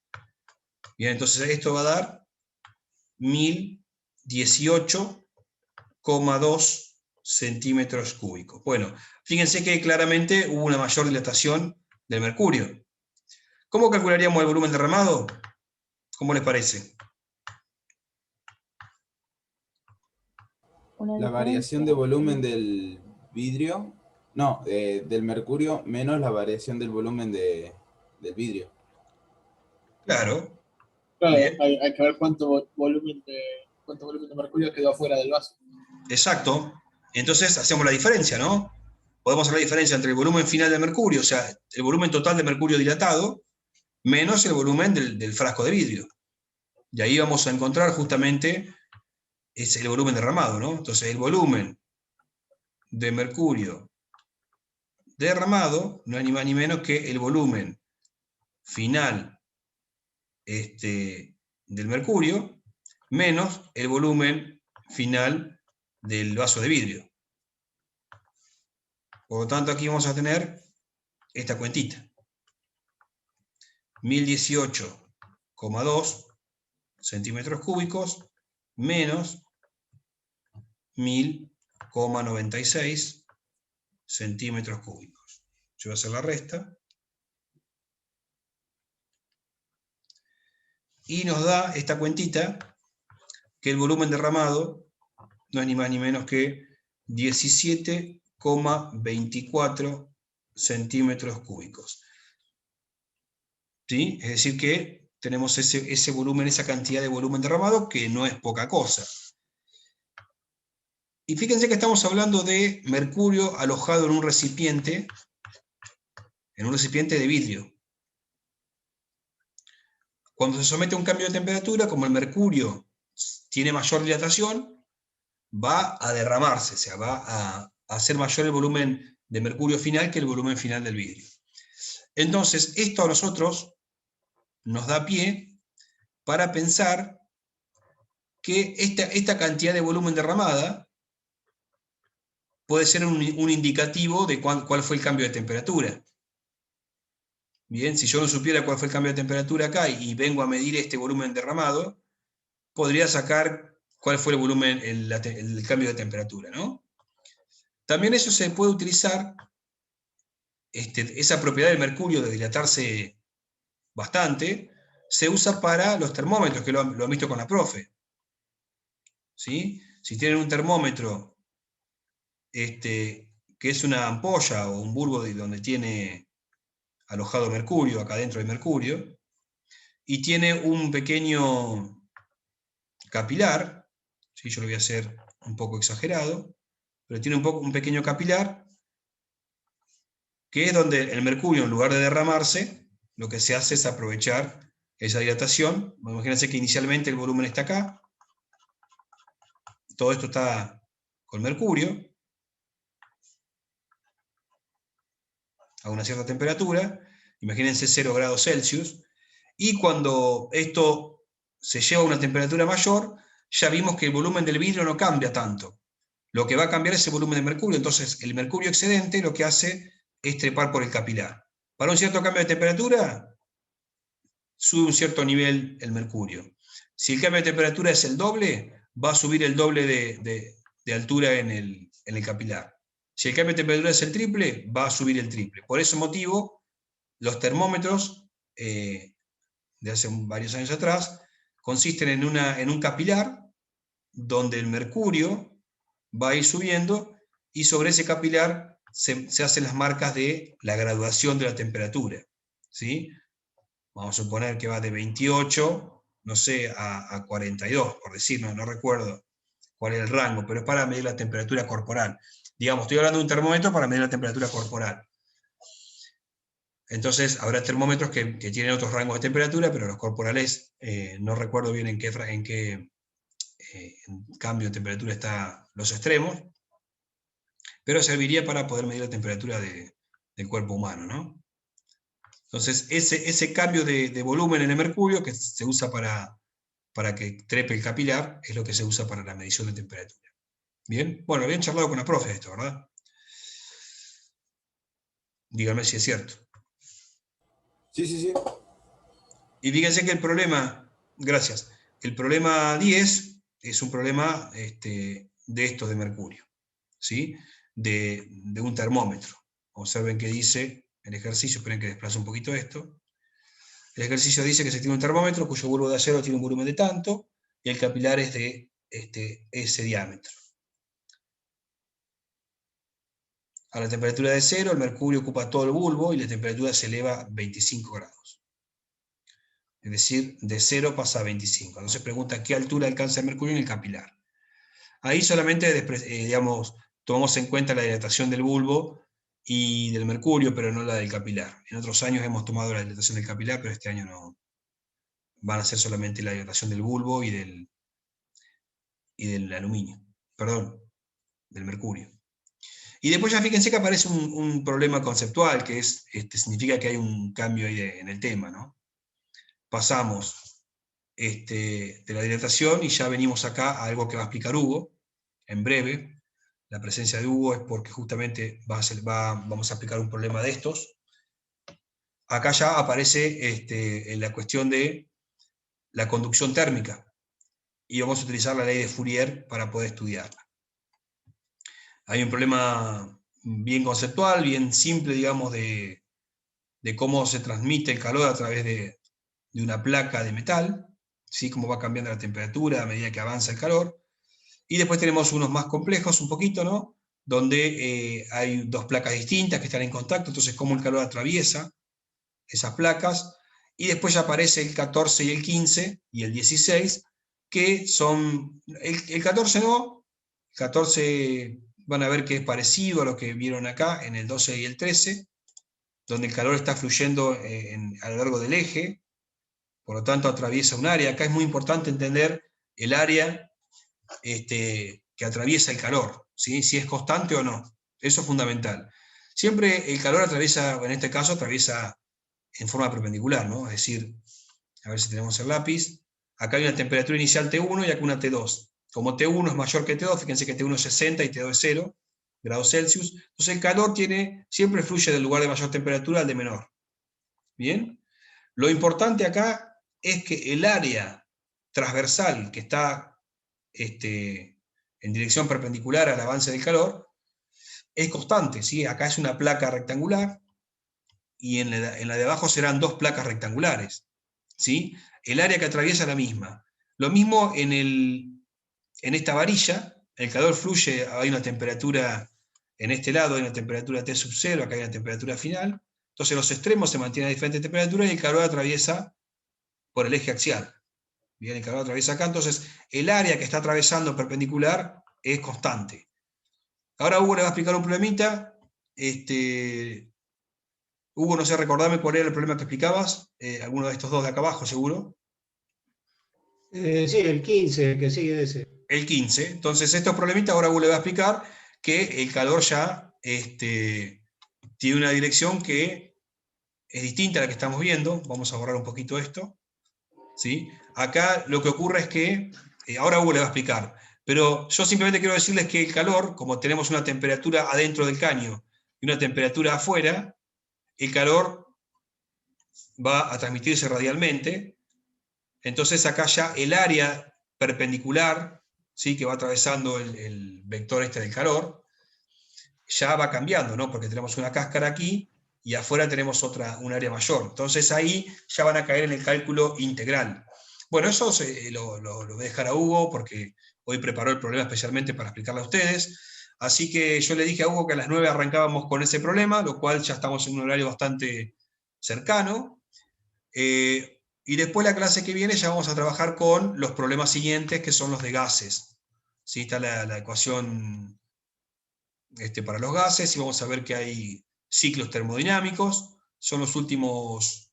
Bien, entonces esto va a dar 1018,2 centímetros cúbicos. Bueno, fíjense que claramente hubo una mayor dilatación del mercurio. ¿Cómo calcularíamos el volumen derramado? ¿Cómo les parece? La variación de volumen del vidrio, no, del mercurio menos la variación del volumen del vidrio. Claro. Claro, Bien. hay que ver cuánto volumen de mercurio quedó afuera del vaso. Exacto. Entonces hacemos la diferencia, ¿no? Podemos hacer la diferencia entre el volumen final de mercurio, o sea, el volumen total de mercurio dilatado, menos el volumen del frasco de vidrio. Y ahí vamos a encontrar justamente el volumen derramado, ¿no? Entonces el volumen de mercurio derramado no es ni más ni menos que el volumen final del mercurio menos el volumen final del vaso de vidrio. Por lo tanto, aquí vamos a tener esta cuentita. 1018,2 centímetros cúbicos menos 1000,96 centímetros cúbicos. Yo voy a hacer la resta. Y nos da esta cuentita que el volumen derramado no es ni más ni menos que 17,24 centímetros cúbicos. ¿Sí? Es decir que tenemos ese volumen, esa cantidad de volumen derramado, que no es poca cosa. Y fíjense que estamos hablando de mercurio alojado en un recipiente de vidrio. Cuando se somete a un cambio de temperatura, como el mercurio tiene mayor dilatación, va a derramarse, o sea, va a hacer mayor el volumen de mercurio final que el volumen final del vidrio. Entonces, esto a nosotros nos da pie para pensar que esta cantidad de volumen derramada puede ser un indicativo de cuál fue el cambio de temperatura. Bien, si yo no supiera cuál fue el cambio de temperatura acá y vengo a medir este volumen derramado, podría sacar cuál fue el volumen, el cambio de temperatura, ¿no? También eso se puede utilizar, esa propiedad del mercurio de dilatarse bastante, se usa para los termómetros, que lo han visto con la profe. ¿Sí? Si tienen un termómetro que es una ampolla o un bulbo donde tiene alojado mercurio, acá adentro hay mercurio, y tiene un pequeño capilar, ¿sí? Yo lo voy a hacer un poco exagerado, pero tiene un pequeño capilar, que es donde el mercurio, en lugar de derramarse, lo que se hace es aprovechar esa dilatación. Imagínense que inicialmente el volumen está acá, todo esto está con mercurio, a una cierta temperatura, imagínense 0 grados Celsius, y cuando esto se lleva a una temperatura mayor, ya vimos que el volumen del vidrio no cambia tanto. Lo que va a cambiar es el volumen de mercurio, entonces el mercurio excedente lo que hace es trepar por el capilar. Para un cierto cambio de temperatura, sube un cierto nivel el mercurio. Si el cambio de temperatura es el doble, va a subir el doble de altura en el capilar. Si el cambio de temperatura es el triple, va a subir el triple. Por ese motivo, los termómetros de hace varios años atrás consisten en un capilar donde el mercurio va a ir subiendo y sobre ese capilar se hacen las marcas de la graduación de la temperatura. ¿Sí? Vamos a suponer que va de 28, no sé, a 42, por decir, no recuerdo cuál es el rango, pero es para medir la temperatura corporal. Digamos, estoy hablando de un termómetro para medir la temperatura corporal. Entonces, habrá termómetros que tienen otros rangos de temperatura, pero los corporales, no recuerdo bien en qué cambio de temperatura están los extremos, pero serviría para poder medir la temperatura del cuerpo humano, ¿no? Entonces, ese cambio de volumen en el mercurio, que se usa para que trepe el capilar, es lo que se usa para la medición de temperatura. Bien, bueno, habían charlado con la profe esto, ¿verdad? Díganme si es cierto. Sí, sí, sí. Y fíjense que el problema, gracias, el problema 10 es un problema de estos de mercurio, ¿sí? De un termómetro. Observen que dice el ejercicio, esperen que desplace un poquito esto. El ejercicio dice que se tiene un termómetro cuyo bulbo de acero tiene un volumen de tanto, y el capilar es de ese diámetro. A la temperatura de 0, el mercurio ocupa todo el bulbo y la temperatura se eleva a 25 grados. Es decir, de 0 pasa a 25. Entonces pregunta a qué altura alcanza el mercurio en el capilar. Ahí solamente, digamos, tomamos en cuenta la dilatación del bulbo y del mercurio, pero no la del capilar. En otros años hemos tomado la dilatación del capilar, pero este año no. Van a ser solamente la dilatación del bulbo y del aluminio. Perdón, del mercurio. Y después ya fíjense que aparece un problema conceptual, que es, significa que hay un cambio ahí en el tema, ¿no? Pasamos de la dilatación y ya venimos acá a algo que va a explicar Hugo, en breve. La presencia de Hugo es porque justamente vamos a explicar un problema de estos. Acá ya aparece la cuestión de la conducción térmica, y vamos a utilizar la ley de Fourier para poder estudiarla. Hay un problema bien conceptual, bien simple, digamos, de cómo se transmite el calor a través de una placa de metal, ¿sí? Cómo va cambiando la temperatura a medida que avanza el calor. Y después tenemos unos más complejos un poquito, ¿no? Donde hay dos placas distintas que están en contacto, entonces cómo el calor atraviesa esas placas. Y después ya aparece el 14 y el 15 y el 16, que son, el 14 no, el 14 van a ver que es parecido a lo que vieron acá en el 12 y el 13, donde el calor está fluyendo a lo largo del eje, por lo tanto atraviesa un área. Acá es muy importante entender el área que atraviesa el calor, ¿sí? Si es constante o no, eso es fundamental. Siempre el calor atraviesa, en este caso atraviesa en forma perpendicular, ¿no? Es decir, a ver si tenemos el lápiz, acá hay una temperatura inicial T1 y acá una T2. Como T1 es mayor que T2, fíjense que T1 es 60 y T2 es 0, grados Celsius. Entonces el calor siempre fluye del lugar de mayor temperatura al de menor. ¿Bien? Lo importante acá es que el área transversal que está en dirección perpendicular al avance del calor es constante, ¿sí? Acá es una placa rectangular y en la de abajo serán dos placas rectangulares, ¿sí? El área que atraviesa es la misma. Lo mismo en esta varilla, el calor fluye, hay una temperatura, en este lado hay una temperatura T sub 0, acá hay una temperatura final, entonces los extremos se mantienen a diferentes temperaturas y el calor atraviesa por el eje axial. Bien, el calor atraviesa acá, entonces el área que está atravesando perpendicular es constante. Ahora Hugo le va a explicar un problemita. Hugo, no sé, recordame cuál era el problema que explicabas. Alguno de estos dos de acá abajo, seguro. Sí, el 15, el que sigue de ese. El 15. Entonces, estos problemitas ahora Hugo le va a explicar que el calor ya tiene una dirección que es distinta a la que estamos viendo. Vamos a borrar un poquito esto. ¿Sí? Acá lo que ocurre es que, ahora Hugo le va a explicar, pero yo simplemente quiero decirles que el calor, como tenemos una temperatura adentro del caño y una temperatura afuera, el calor va a transmitirse radialmente. Entonces acá ya el área perpendicular, ¿sí? Que va atravesando el vector del calor, ya va cambiando, ¿no? Porque tenemos una cáscara aquí y afuera tenemos un área mayor. Entonces ahí ya van a caer en el cálculo integral. Bueno, eso lo voy a dejar a Hugo porque hoy preparó el problema especialmente para explicarlo a ustedes. Así que yo le dije a Hugo que a las 9 arrancábamos con ese problema, lo cual ya estamos en un horario bastante cercano. Y después la clase que viene ya vamos a trabajar con los problemas siguientes, que son los de gases. ¿Sí? Está la ecuación para los gases, y vamos a ver que hay ciclos termodinámicos. Son los últimos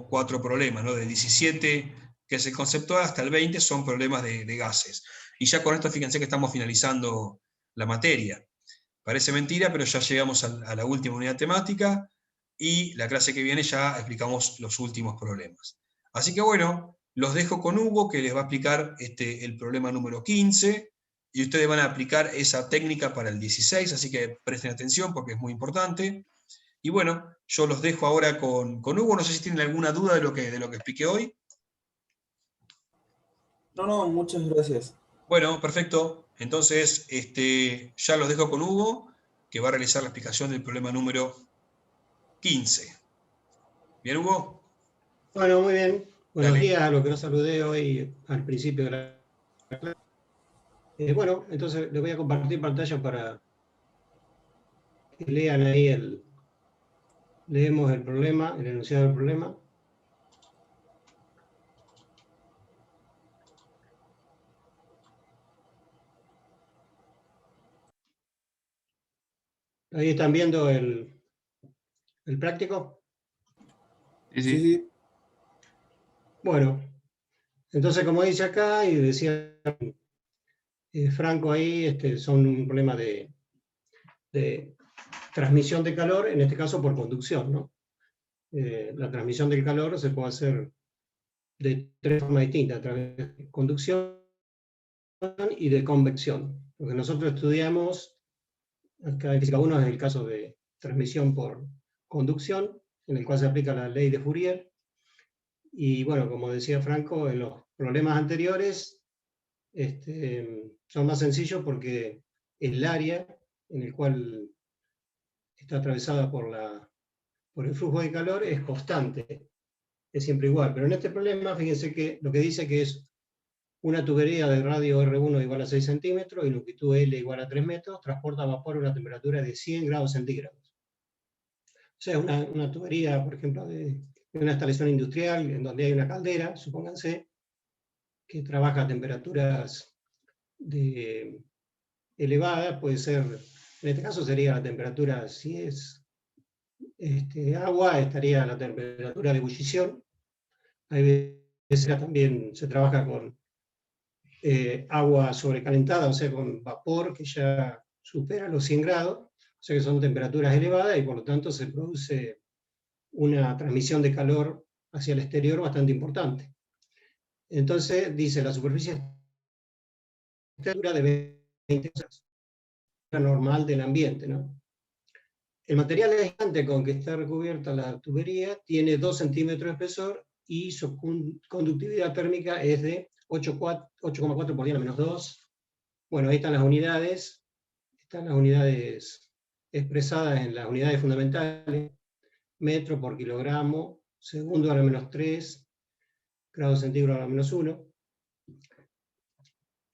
4 problemas, ¿no? Del 17, que es el conceptual, hasta el 20 son problemas de gases. Y ya con esto fíjense que estamos finalizando la materia. Parece mentira, pero ya llegamos a la última unidad temática, y la clase que viene ya explicamos los últimos problemas. Así que bueno, los dejo con Hugo, que les va a explicar el problema número 15, y ustedes van a aplicar esa técnica para el 16, así que presten atención porque es muy importante. Y bueno, yo los dejo ahora con Hugo, no sé si tienen alguna duda de lo que expliqué hoy. No, muchas gracias. Bueno, perfecto. Entonces, ya los dejo con Hugo, que va a realizar la explicación del problema número 15. ¿Bien, Hugo? Bueno, muy bien. Buenos Dale. días a los que no saludé hoy al principio de la clase. Bueno, entonces les voy a compartir pantalla para que lean ahí leemos el problema, el enunciado del problema. Ahí están viendo el práctico. Sí, Sí, sí. sí. Bueno, entonces como dice acá y decía Franco ahí, son un problema de transmisión de calor, en este caso por conducción, ¿no? La transmisión del calor se puede hacer de 3 formas distintas, a través de conducción y de convección. Lo que nosotros estudiamos acá en Física 1 es el caso de transmisión por conducción, en el cual se aplica la ley de Fourier. Y bueno, como decía Franco, en los problemas anteriores son más sencillos porque el área en el cual está atravesada por el flujo de calor es constante, es siempre igual. Pero en este problema, fíjense que lo que dice que es una tubería de radio R1 igual a 6 centímetros y longitud L igual a 3 metros, transporta vapor a una temperatura de 100 grados centígrados. O sea, una tubería, por ejemplo, de una instalación industrial en donde hay una caldera, supónganse, que trabaja a temperaturas elevadas, puede ser, en este caso sería la temperatura, si es agua, estaría a la temperatura de ebullición. Hay veces también se trabaja con agua sobrecalentada, o sea, con vapor que ya supera los 100 grados, o sea que son temperaturas elevadas y por lo tanto se produce una transmisión de calor hacia el exterior bastante importante. Entonces, dice, la superficie de temperatura de 20 grados. normal del ambiente, ¿no? El material aislante con que está recubierta la tubería tiene 2 centímetros de espesor y su conductividad térmica es de 8,4 por 10⁻². Bueno, ahí están las unidades expresadas en las unidades fundamentales: metro por kilogramo, segundo a la -3, grados centígrados a la -1.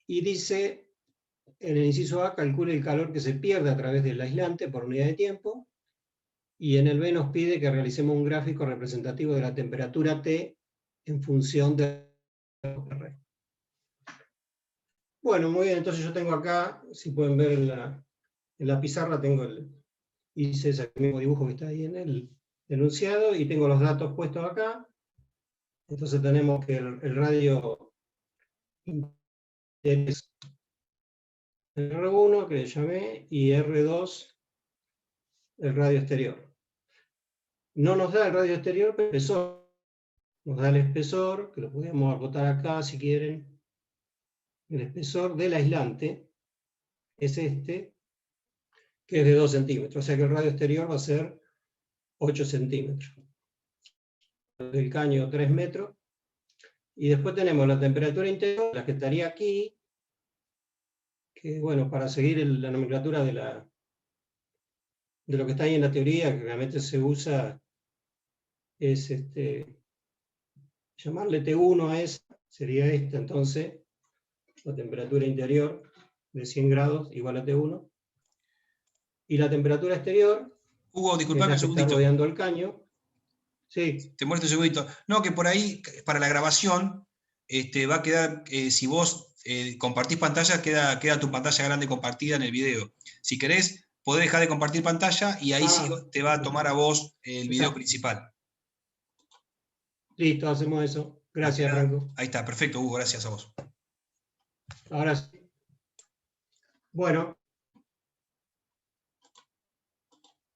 Y dice, en el inciso A, calcule el calor que se pierde a través del aislante por unidad de tiempo, y en el B nos pide que realicemos un gráfico representativo de la temperatura T en función de R. Bueno, muy bien, entonces yo tengo acá, si pueden ver en la pizarra, hice ese mismo dibujo que está ahí en el enunciado, y tengo los datos puestos acá. Entonces tenemos que el radio es R1, que le llamé, y R2, el radio exterior. No nos da el radio exterior, pero el espesor. Nos da el espesor, que lo podemos acotar acá si quieren. El espesor del aislante es este, que es de 2 centímetros. O sea que el radio exterior va a ser 8 centímetros. El caño 3 metros. Y después tenemos la temperatura interior, la que estaría aquí, que bueno, para seguir la nomenclatura de lo que está ahí en la teoría, que realmente se usa, es llamarle T1 a esa, sería esta entonces, la temperatura interior de 100 grados igual a T1. Y la temperatura exterior, Hugo, que es disculpame la un que está segundito. rodeando el caño. Sí. Te muestro un segundito. No, que por ahí, para la grabación, va a quedar, si vos compartís pantalla, queda tu pantalla grande compartida en el video. Si querés, podés dejar de compartir pantalla y ahí sí te va a tomar a vos el video principal. Listo, hacemos eso. Gracias, Franco. Ahí está, perfecto, Hugo, gracias a vos. Ahora sí. Bueno.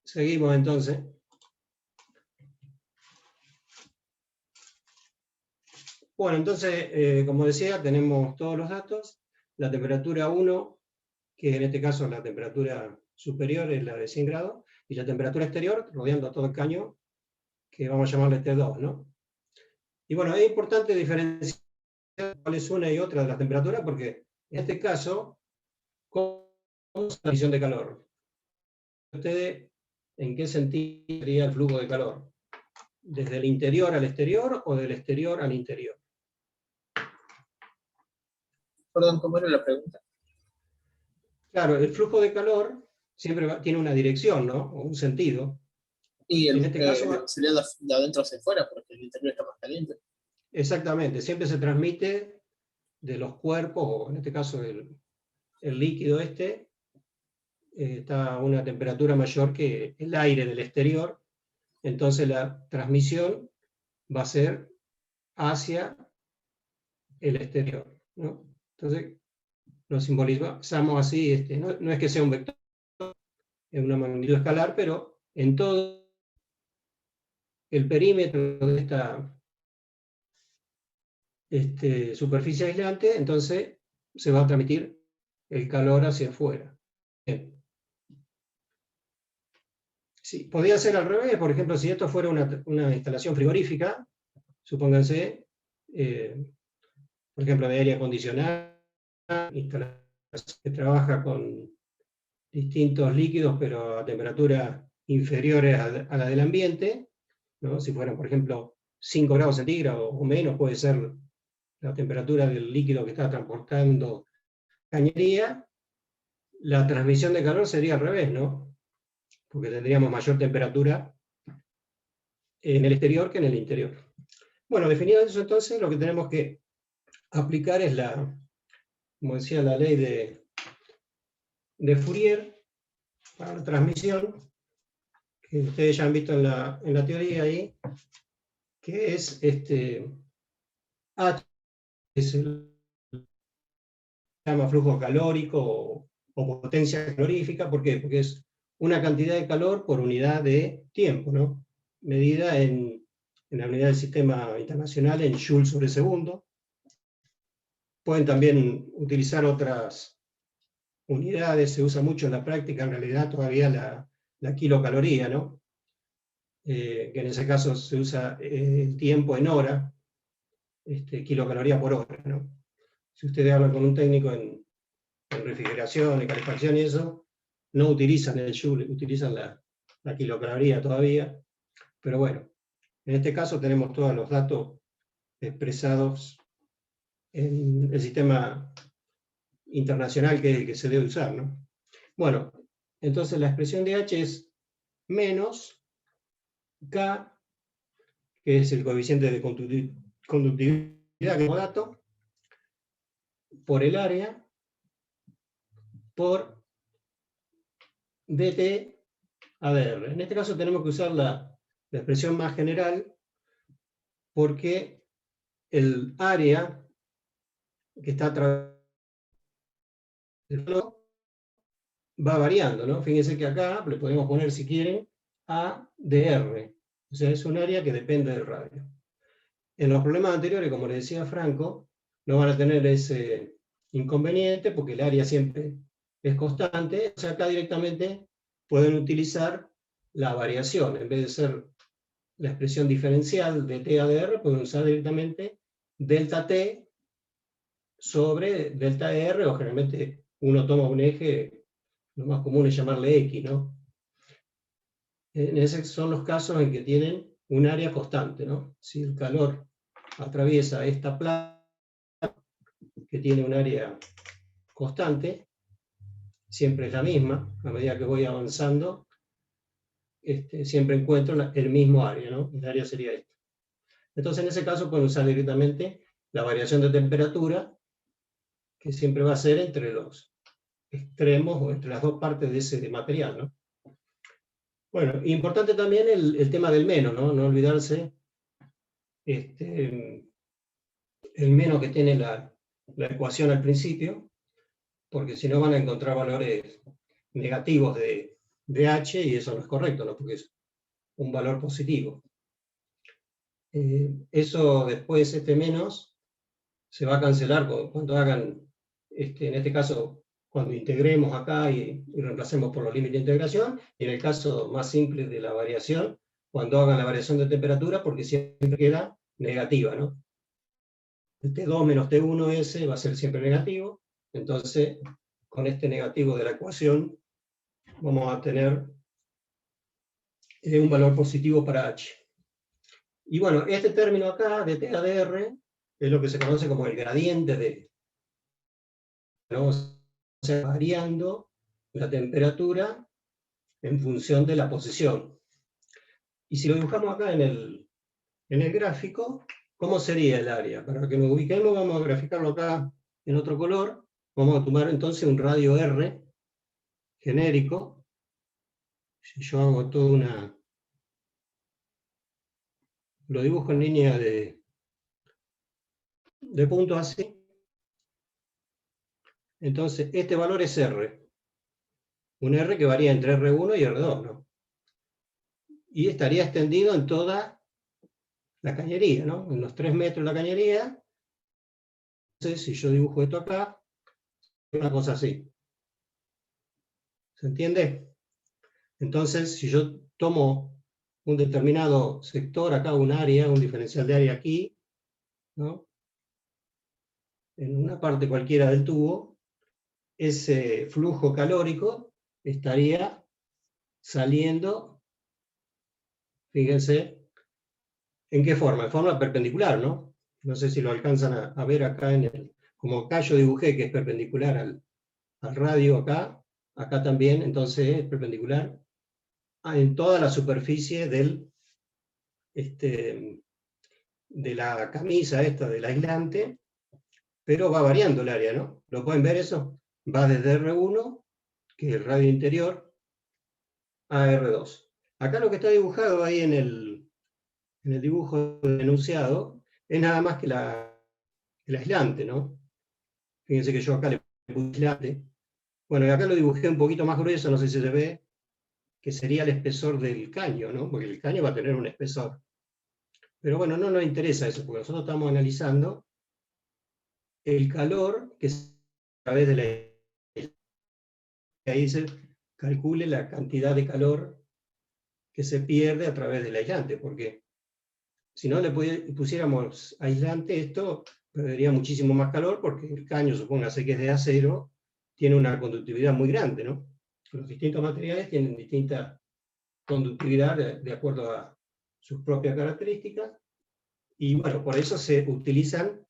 Seguimos entonces. Bueno, entonces, como decía, tenemos todos los datos. La temperatura 1, que en este caso la temperatura superior es la de 100 grados, y la temperatura exterior, rodeando a todo el caño, que vamos a llamarle T2, ¿no? Y bueno, es importante diferenciar cuál es una y otra de las temperaturas, porque en este caso, ¿cómo es la transmisión de calor? ¿Ustedes en qué sentido sería el flujo de calor? ¿Desde el interior al exterior o del exterior al interior? Perdón, ¿cómo era la pregunta? Claro, el flujo de calor siempre tiene una dirección, ¿no? O un sentido. Y en este caso sería de adentro hacia afuera, porque el interior está más caliente. Exactamente, siempre se transmite de los cuerpos, o en este caso el líquido está a una temperatura mayor que el aire del exterior, entonces la transmisión va a ser hacia el exterior, ¿no? Entonces lo simbolizamos así, no es que sea un vector, es una magnitud escalar, pero en todo el perímetro de esta superficie aislante, entonces se va a transmitir el calor hacia afuera. Bien. Sí, podría ser al revés, por ejemplo, si esto fuera una instalación frigorífica, supónganse, por ejemplo, de aire acondicionado, instalación que trabaja con distintos líquidos, pero a temperaturas inferiores a la del ambiente, ¿no? Si fueran, por ejemplo, 5 grados centígrados o menos, puede ser la temperatura del líquido que está transportando cañería, la transmisión de calor sería al revés, ¿no? Porque tendríamos mayor temperatura en el exterior que en el interior. Bueno, definido eso, entonces, lo que tenemos que aplicar es como decía, la ley de Fourier para la transmisión, que ustedes ya han visto en la teoría ahí, que es H, que se llama flujo calórico o potencia calorífica. ¿Por qué? Porque es una cantidad de calor por unidad de tiempo, ¿no? Medida en la unidad del sistema internacional en joules sobre segundo. Pueden también utilizar otras unidades, se usa mucho en la práctica, en realidad todavía la kilocaloría, ¿no? Que en ese caso se usa el tiempo en hora, kilocaloría por hora, ¿no? Si ustedes hablan con un técnico en refrigeración, en calefacción y eso, no utilizan el joule, utilizan la kilocaloría todavía, pero bueno, en este caso tenemos todos los datos expresados en el sistema internacional que es el que se debe usar, ¿no? Bueno, entonces la expresión de H es menos K, que es el coeficiente de conductividad como dato, por el área, por dt ADR. En este caso tenemos que usar la expresión más general, porque el área que está a través del flow va variando, ¿no? Fíjense que acá le podemos poner, si quieren, ADR. O sea, es un área que depende del radio. En los problemas anteriores, como le decía Franco, no van a tener ese inconveniente porque el área siempre es constante. O sea, acá directamente pueden utilizar la variación. En vez de ser la expresión diferencial de TADR, pueden usar directamente delta T sobre delta R, o generalmente uno toma un eje, lo más común es llamarle X, ¿no? En esos son los casos en que tienen un área constante, ¿no? Si el calor atraviesa esta placa, que tiene un área constante, siempre es la misma, a medida que voy avanzando, siempre encuentro el mismo área, ¿no? El área sería esta. Entonces, en ese caso pueden usar directamente la variación de temperatura, que siempre va a ser entre los extremos o entre las dos partes de ese material, ¿no? Bueno, importante también el tema del menos, ¿no? No olvidarse el menos que tiene la ecuación al principio, porque si no van a encontrar valores negativos de H, y eso no es correcto, ¿no? Porque es un valor positivo. Eso después, este menos, se va a cancelar cuando hagan, en este caso, cuando integremos acá y reemplacemos por los límites de integración, y en el caso más simple de la variación, cuando hagan la variación de temperatura, porque siempre queda negativa, ¿no? El T2 menos T1S va a ser siempre negativo, entonces, con este negativo de la ecuación, vamos a tener un valor positivo para H. Y bueno, este término acá, de TADR, es lo que se conoce como el gradiente de, ¿no? O sea, variando la temperatura en función de la posición. Y si lo dibujamos acá en el gráfico, ¿cómo sería el área? Para que nos ubiquemos, vamos a graficarlo acá en otro color. Vamos a tomar entonces un radio R genérico. Si yo hago toda una... Lo dibujo en línea de puntos así. Entonces, este valor es R. Un R que varía entre R1 y R2, ¿no? Y estaría extendido en toda la cañería, ¿no? En los 3 metros de la cañería. Entonces, si yo dibujo esto acá, una cosa así. ¿Se entiende? Entonces, si yo tomo un determinado sector acá, un área, un diferencial de área aquí, ¿no? En una parte cualquiera del tubo, ese flujo calórico estaría saliendo, fíjense, ¿en qué forma? En forma perpendicular, ¿no? No sé si lo alcanzan a ver acá como acá yo dibujé que es perpendicular al radio acá también, entonces es perpendicular en toda la superficie de la camisa esta del aislante, pero va variando el área, ¿no? ¿Lo pueden ver eso? Va desde R1, que es el radio interior, a R2. Acá lo que está dibujado ahí en el dibujo del enunciado es nada más que el aislante, ¿no? Fíjense que yo acá le puse aislante. Bueno, y acá lo dibujé un poquito más grueso, no sé si se ve, que sería el espesor del caño, ¿no? Porque el caño va a tener un espesor. Pero bueno, no nos interesa eso, porque nosotros estamos analizando el calor que es a través de la... ahí se calcule la cantidad de calor que se pierde a través del aislante, porque si no le pusiéramos aislante, esto perdería muchísimo más calor, porque el caño, supóngase que es de acero, tiene una conductividad muy grande, ¿no? Los distintos materiales tienen distinta conductividad de acuerdo a sus propias características, y bueno, por eso se utilizan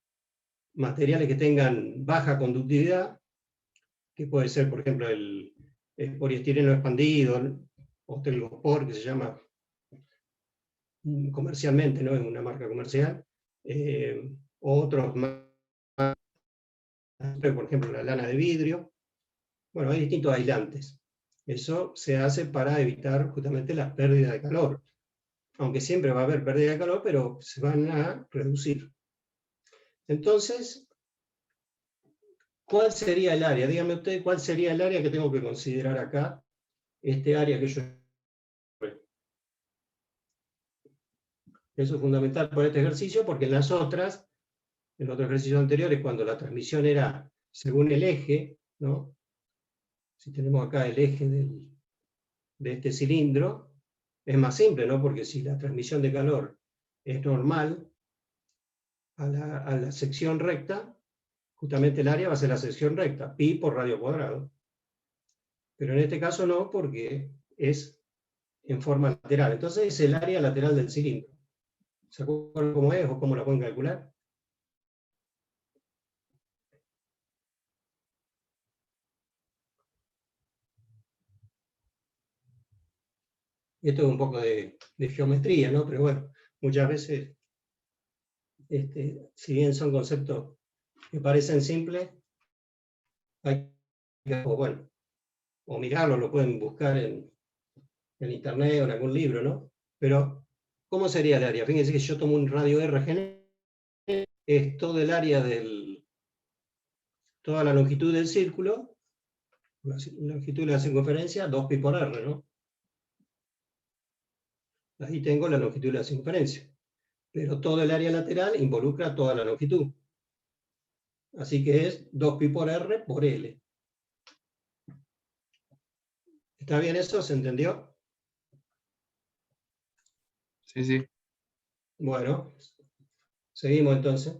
materiales que tengan baja conductividad, que puede ser, por ejemplo, el poliestireno expandido, o telgopor, que se llama comercialmente, no es una marca comercial, otros más, por ejemplo, la lana de vidrio. Bueno, hay distintos aislantes. Eso se hace para evitar justamente las pérdidas de calor. Aunque siempre va a haber pérdida de calor, pero se van a reducir. Entonces, ¿cuál sería el área? Díganme ustedes, ¿cuál sería el área que tengo que considerar acá? Este área que yo... Eso es fundamental por este ejercicio, porque en los otros ejercicios anteriores, cuando la transmisión era según el eje, ¿no? Si tenemos acá el eje de este cilindro, es más simple, ¿no? Porque si la transmisión de calor es normal a la sección recta, justamente el área va a ser la sección recta, pi por radio cuadrado. Pero en este caso no, porque es en forma lateral. Entonces es el área lateral del cilindro. ¿Se acuerdan cómo es o cómo la pueden calcular? Esto es un poco de geometría, ¿no? Pero bueno, muchas veces, si bien son conceptos que parecen simples, hay que, o mirarlo, lo pueden buscar en internet o en algún libro, ¿no? Pero, ¿cómo sería el área? Fíjense que si yo tomo un radio RGN, es todo el área toda la longitud del círculo, la longitud de la circunferencia, 2pi por r, ¿no? Ahí tengo la longitud de la circunferencia. Pero todo el área lateral involucra toda la longitud. Así que es 2pi por r por L. ¿Está bien eso? ¿Se entendió? Sí, sí. Bueno, seguimos entonces.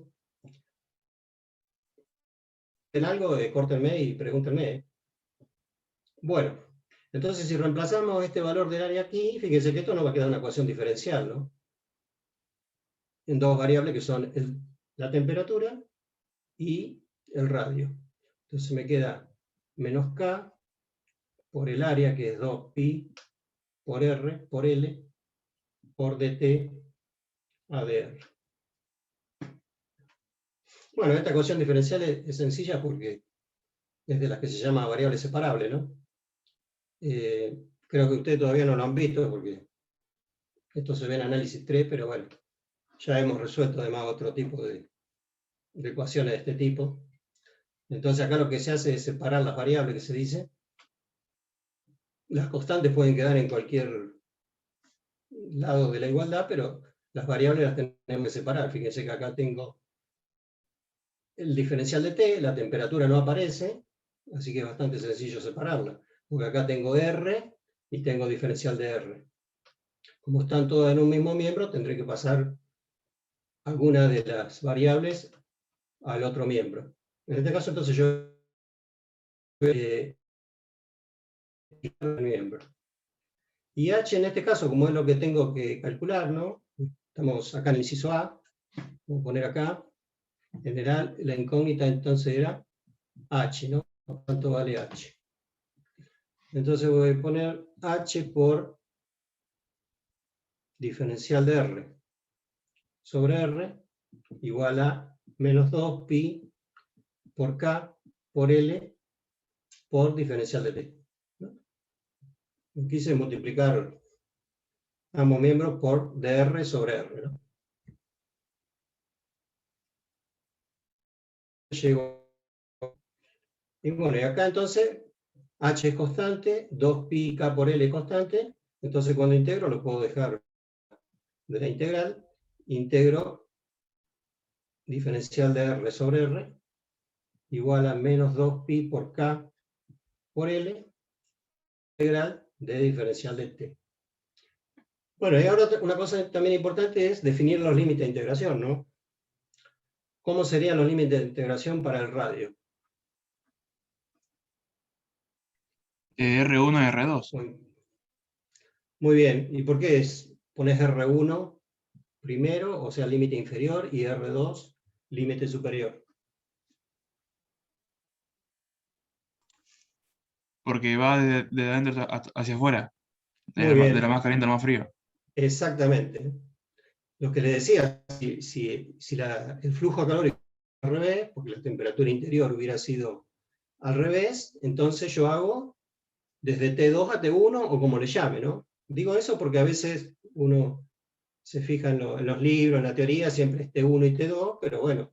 ¿En algo? Córtenme y pregúntenme. Bueno, entonces si reemplazamos este valor del área aquí, fíjense que esto nos va a quedar una ecuación diferencial, ¿no? En dos variables que son la temperatura y el radio. Entonces me queda menos K por el área, que es 2pi por R por L por dt a dr. Bueno, esta ecuación diferencial es sencilla porque es de las que se llama variable separable, ¿no? Creo que ustedes todavía no lo han visto porque esto se ve en análisis 3, pero bueno, ya hemos resuelto además otro tipo de ecuaciones de este tipo. Entonces acá lo que se hace es separar las variables que se dice. Las constantes pueden quedar en cualquier lado de la igualdad, pero las variables las tenemos que separar. Fíjense que acá tengo el diferencial de t, la temperatura no aparece, así que es bastante sencillo separarla. Porque acá tengo R y tengo diferencial de R. Como están todas en un mismo miembro, tendré que pasar alguna de las variables al otro miembro. En este caso, entonces yo miembro. Y h en este caso, como es lo que tengo que calcular, ¿no? Estamos acá en el inciso A, vamos a poner acá, en general, la incógnita entonces era h, ¿no? ¿Cuánto vale h? Entonces voy a poner h por diferencial de r sobre r igual a menos 2pi por k por l por diferencial de t. ¿No? Quise multiplicar ambos miembros por dr sobre r, ¿no? Llego. Y bueno, y acá entonces h es constante, 2pi k por l es constante, entonces cuando integro lo puedo dejar de la integral, integro diferencial de r sobre r igual a menos 2pi por k por l integral de diferencial de t. Bueno, y ahora una cosa también importante es definir los límites de integración, ¿no? ¿Cómo serían los límites de integración para el radio? R1 y R2. Muy bien, ¿y por qué pones R1 primero, o sea, límite inferior, y R2, límite superior? Porque va de adentro hacia afuera. Muy bien. De lo más caliente a lo más frío. Exactamente. Lo que le decía, si el flujo calórico es al revés, porque la temperatura interior hubiera sido al revés, entonces yo hago desde T2 a T1, o como le llame, ¿no? Digo eso porque a veces uno se fija en los libros, en la teoría, siempre es T1 y T2, pero bueno,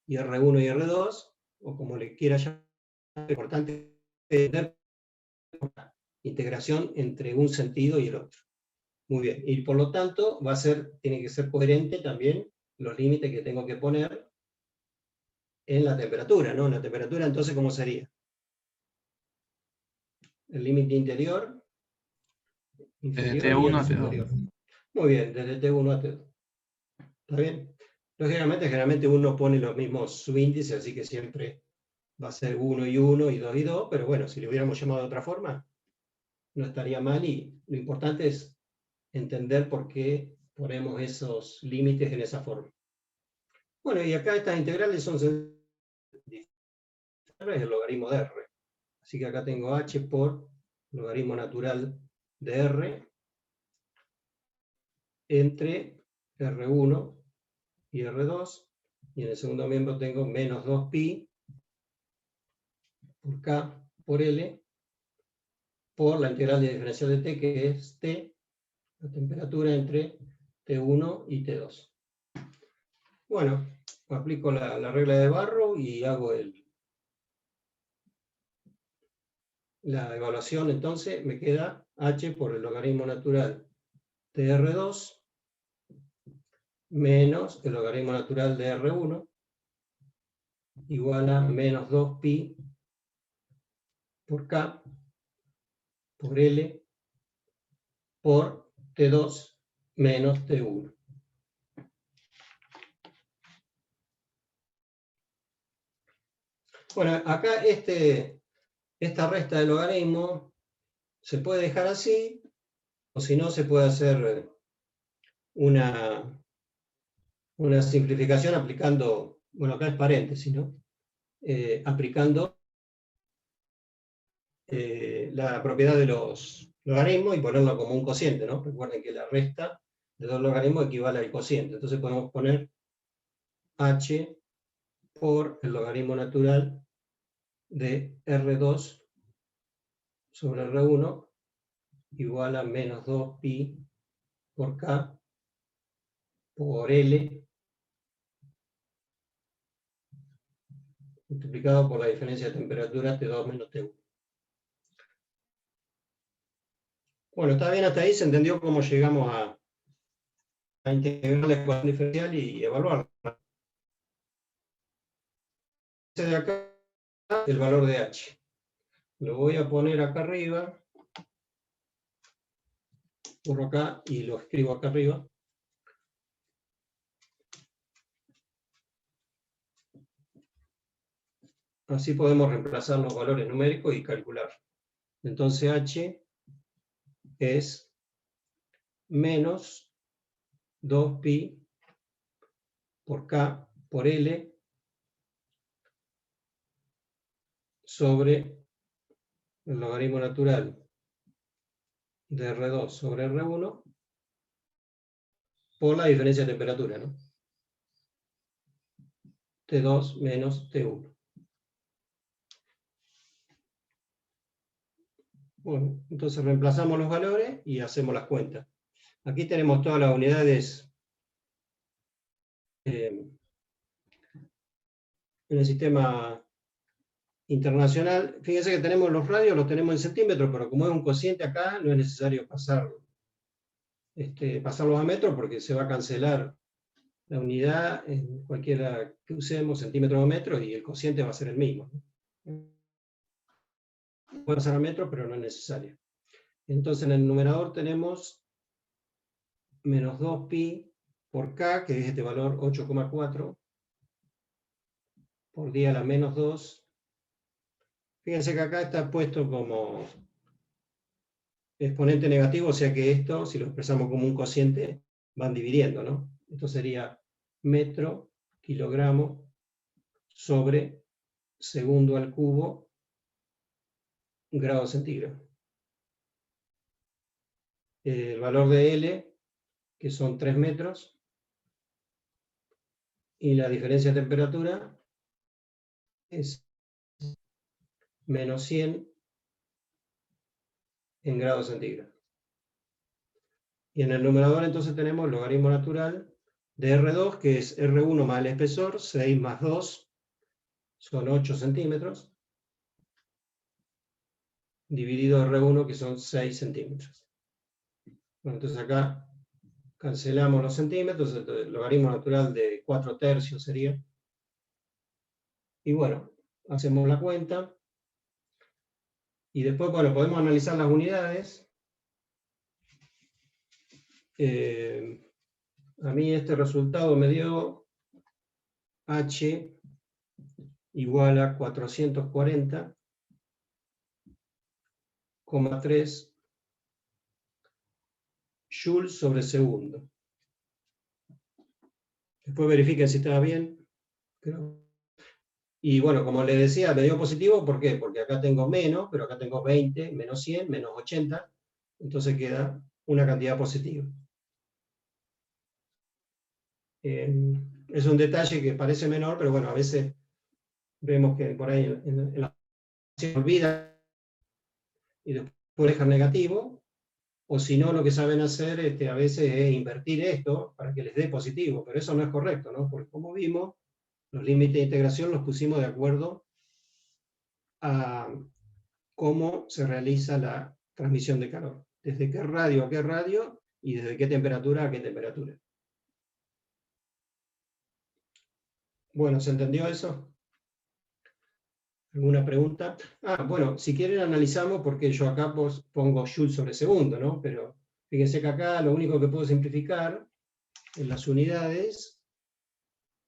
y R1 y R2, o como le quiera llamar, es importante entender la integración entre un sentido y el otro. Muy bien, y por lo tanto tiene que ser coherente también los límites que tengo que poner en la temperatura, ¿no? En la temperatura, entonces, ¿cómo sería? El límite interior, inferior, Desde T1 y el a T2. superior. Muy bien, desde T1 a T2. ¿Está bien? Lógicamente, generalmente uno pone los mismos subíndices, así que siempre va a ser 1 y 1 y 2 y 2, pero bueno, si lo hubiéramos llamado de otra forma, no estaría mal, y lo importante es entender por qué ponemos esos límites en esa forma. Bueno, y acá estas integrales son el logaritmo de R. Así que acá tengo h por logaritmo natural de R entre R1 y R2, y en el segundo miembro tengo menos 2pi por K por L por la integral de diferencial de T, que es T, la temperatura entre T1 y T2. Bueno, aplico la regla de Barrow y hago la evaluación. Entonces me queda h por el logaritmo natural de R2 menos el logaritmo natural de R1 igual a menos 2pi por K por L por T2 menos T1. Bueno, acá esta resta de logaritmo se puede dejar así, o si no se puede hacer una simplificación aplicando, bueno, acá es paréntesis, ¿no? Aplicando la propiedad de los logaritmos y ponerlo como un cociente, ¿no? Recuerden que la resta de dos logaritmos equivale al cociente. Entonces podemos poner h por el logaritmo natural de R2 sobre R1 igual a menos 2pi por K por L multiplicado por la diferencia de temperatura T2 menos T1. Bueno, está bien hasta ahí, se entendió cómo llegamos a integrar la ecuación diferencial y evaluarla. De acá el valor de h. Lo voy a poner acá arriba, por acá, y lo escribo acá arriba. Así podemos reemplazar los valores numéricos y calcular. Entonces h es menos 2pi por K por L sobre el logaritmo natural de R2 sobre R1 por la diferencia de temperatura, ¿no? T2 menos T1. Bueno, entonces reemplazamos los valores y hacemos las cuentas. Aquí tenemos todas las unidades en el sistema internacional. Fíjense que tenemos los radios, los tenemos en centímetros, pero como es un cociente acá, no es necesario pasarlos a metros, porque se va a cancelar la unidad en cualquiera que usemos, centímetros o metros, y el cociente va a ser el mismo, ¿no? Puede pasar a metros, pero no es necesario. Entonces en el numerador tenemos menos 2pi por k, que es este valor 8,4, por 10 a la menos 2. Fíjense que acá está puesto como exponente negativo, o sea que esto, si lo expresamos como un cociente, van dividiendo, ¿no? Esto sería metro, kilogramo, sobre segundo al cubo, grado centígrado. El valor de L, que son 3 metros, y la diferencia de temperatura es menos 100 en grados centígrados. Y en el numerador entonces tenemos el logaritmo natural de R2, que es R1 más el espesor, 6 más 2, son 8 centímetros, dividido R1, que son 6 centímetros. Bueno, entonces acá cancelamos los centímetros, entonces el logaritmo natural de 4/3 sería. Y bueno, hacemos la cuenta. Y después, bueno, podemos analizar las unidades. A mí este resultado me dio H igual a 440,3 joules sobre segundo. Después verifiquen si estaba bien. Y bueno, como les decía, me dio positivo, ¿por qué? Porque acá tengo menos, pero acá tengo 20, menos 100, menos 80, entonces queda una cantidad positiva. Es un detalle que parece menor, pero bueno, a veces vemos que por ahí en la se olvida y después dejan negativo, o si no, lo que saben hacer a veces es invertir esto para que les dé positivo, pero eso no es correcto, ¿no? Porque como vimos, los límites de integración los pusimos de acuerdo a cómo se realiza la transmisión de calor, desde qué radio a qué radio y desde qué temperatura a qué temperatura. Bueno, ¿se entendió eso? ¿Alguna pregunta? Bueno, si quieren analizamos, porque yo acá pongo Joule sobre segundo, ¿no? Pero fíjense que acá lo único que puedo simplificar en las unidades,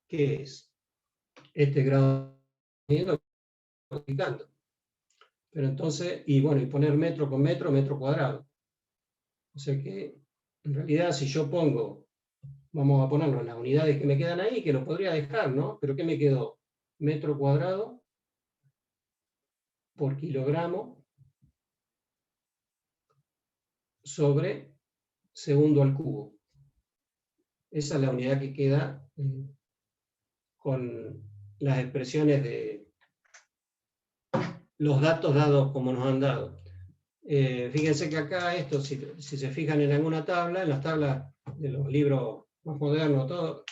¿qué es? Este grado multiplicando. Pero entonces, y bueno, y poner metro con metro, metro cuadrado. O sea que, en realidad, si yo pongo, vamos a ponerlo en las unidades que me quedan ahí, que lo podría dejar, ¿no? Pero ¿qué me quedó? Metro cuadrado por kilogramo sobre segundo al cubo. Esa es la unidad que queda con las expresiones de los datos dados como nos han dado. Fíjense que acá esto, si se fijan en alguna tabla, en las tablas de los libros más modernos, todo,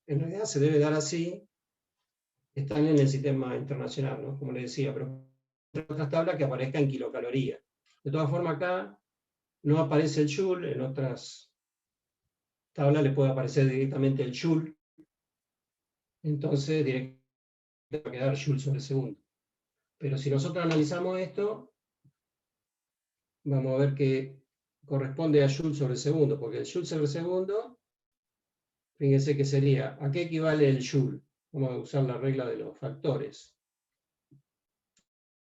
en realidad se debe dar así, están en el sistema internacional, ¿no? Como les decía, pero en otras tablas que aparezca en kilocalorías. De todas formas acá no aparece el joule, en otras tablas le puede aparecer directamente el joule, entonces directamente va a quedar joule sobre segundo. Pero si nosotros analizamos esto, vamos a ver que corresponde a joule sobre segundo, porque el joule sobre segundo, fíjense que sería, ¿a qué equivale el joule? Vamos a usar la regla de los factores.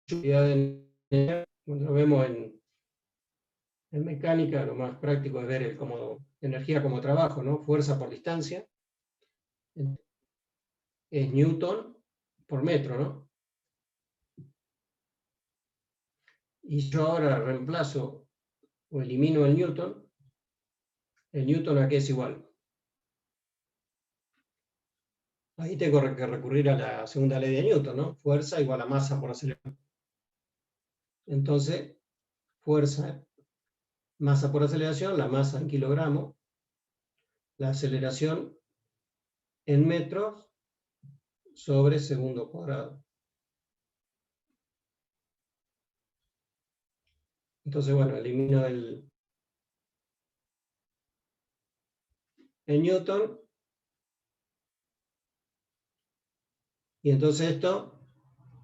Cuando lo vemos en mecánica, lo más práctico es ver energía como trabajo, ¿no? Fuerza por distancia. Es Newton por metro, ¿no? Y yo ahora reemplazo o elimino el Newton ¿a qué es igual? Ahí tengo que recurrir a la segunda ley de Newton, ¿no? Fuerza igual a masa por aceleración. Entonces, fuerza, masa por aceleración, la masa en kilogramos, la aceleración en metros sobre segundo cuadrado. Entonces, bueno, elimino el Newton. Y entonces esto,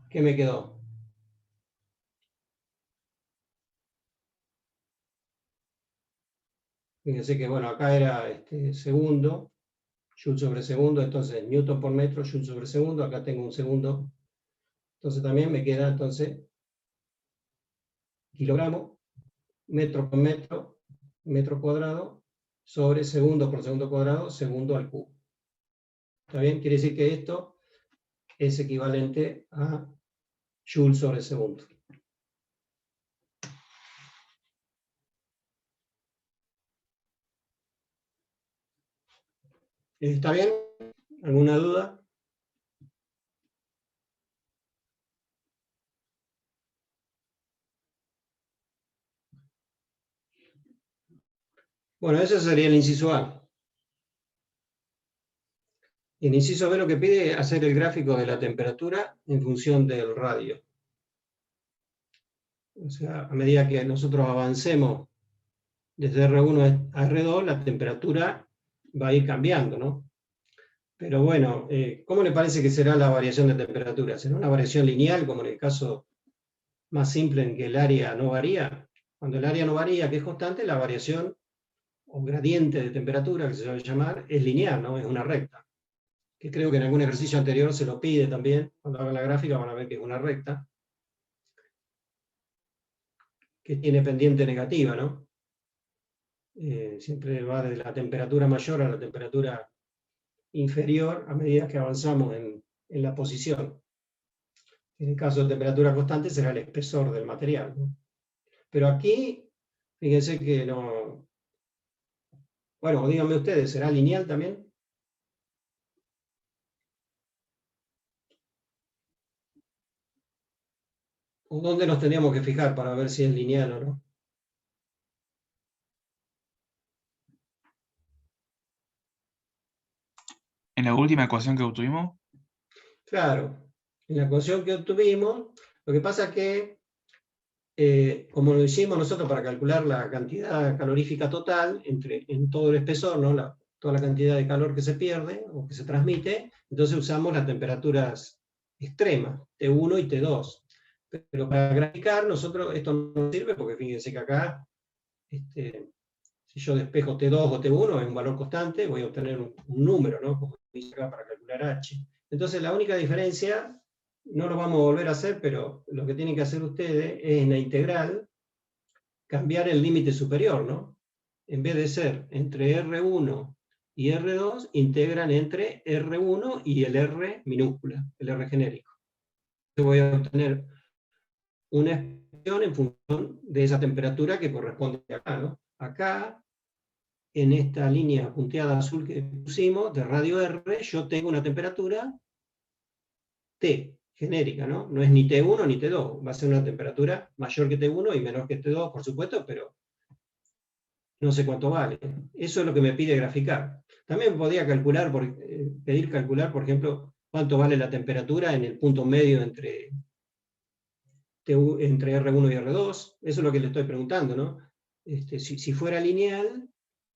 ¿qué me quedó? Fíjense que, bueno, acá era segundo, Joule sobre segundo, entonces Newton por metro, Joule sobre segundo, acá tengo un segundo. Entonces también me queda, entonces, kilogramo, metro por metro, metro cuadrado, sobre segundo por segundo cuadrado, segundo al cubo. ¿Está bien? Quiere decir que esto es equivalente a Joule sobre segundo. ¿Está bien? ¿Alguna duda? Bueno, ese sería el inciso A. Y el inciso B lo que pide es hacer el gráfico de la temperatura en función del radio. O sea, a medida que nosotros avancemos desde R1 a R2, la temperatura va a ir cambiando, ¿no? Pero bueno, ¿cómo le parece que será la variación de temperatura? ¿Será una variación lineal, como en el caso más simple en que el área no varía? Cuando el área no varía, que es constante, la variación o gradiente de temperatura, que se suele llamar, es lineal, ¿no? Es una recta. Que creo que en algún ejercicio anterior se lo pide también. Cuando hagan la gráfica van a ver que es una recta, que tiene pendiente negativa, ¿no? Siempre va de la temperatura mayor a la temperatura inferior a medida que avanzamos en la posición. En el caso de temperatura constante será el espesor del material, ¿no? Pero aquí, fíjense que no... Bueno, díganme ustedes, ¿será lineal también? ¿O dónde nos tendríamos que fijar para ver si es lineal o no? En la última ecuación que obtuvimos, Claro, en la ecuación que obtuvimos, lo que pasa es que, como lo hicimos nosotros para calcular la cantidad calorífica total en todo el espesor, ¿no? Toda la cantidad de calor que se pierde o que se transmite, entonces usamos las temperaturas extremas, T1 y T2. Pero para graficar, nosotros esto no nos sirve porque fíjense que acá, si yo despejo T2 o T1 es un valor constante, voy a obtener un número, ¿no? Como dice acá para calcular H. Entonces la única diferencia, no lo vamos a volver a hacer, pero lo que tienen que hacer ustedes es en la integral cambiar el límite superior, ¿no? En vez de ser entre R1 y R2, integran entre R1 y el R minúscula, el R genérico. Entonces voy a obtener una expresión en función de esa temperatura que corresponde acá, ¿no? Acá, en esta línea punteada azul que pusimos, de radio R, yo tengo una temperatura T, genérica, ¿no? No es ni T1 ni T2, va a ser una temperatura mayor que T1 y menor que T2, por supuesto, pero no sé cuánto vale. Eso es lo que me pide graficar. También podría calcular, pedir calcular, por ejemplo, cuánto vale la temperatura en el punto medio entre R1 y R2. Eso es lo que le estoy preguntando, ¿no? Si fuera lineal,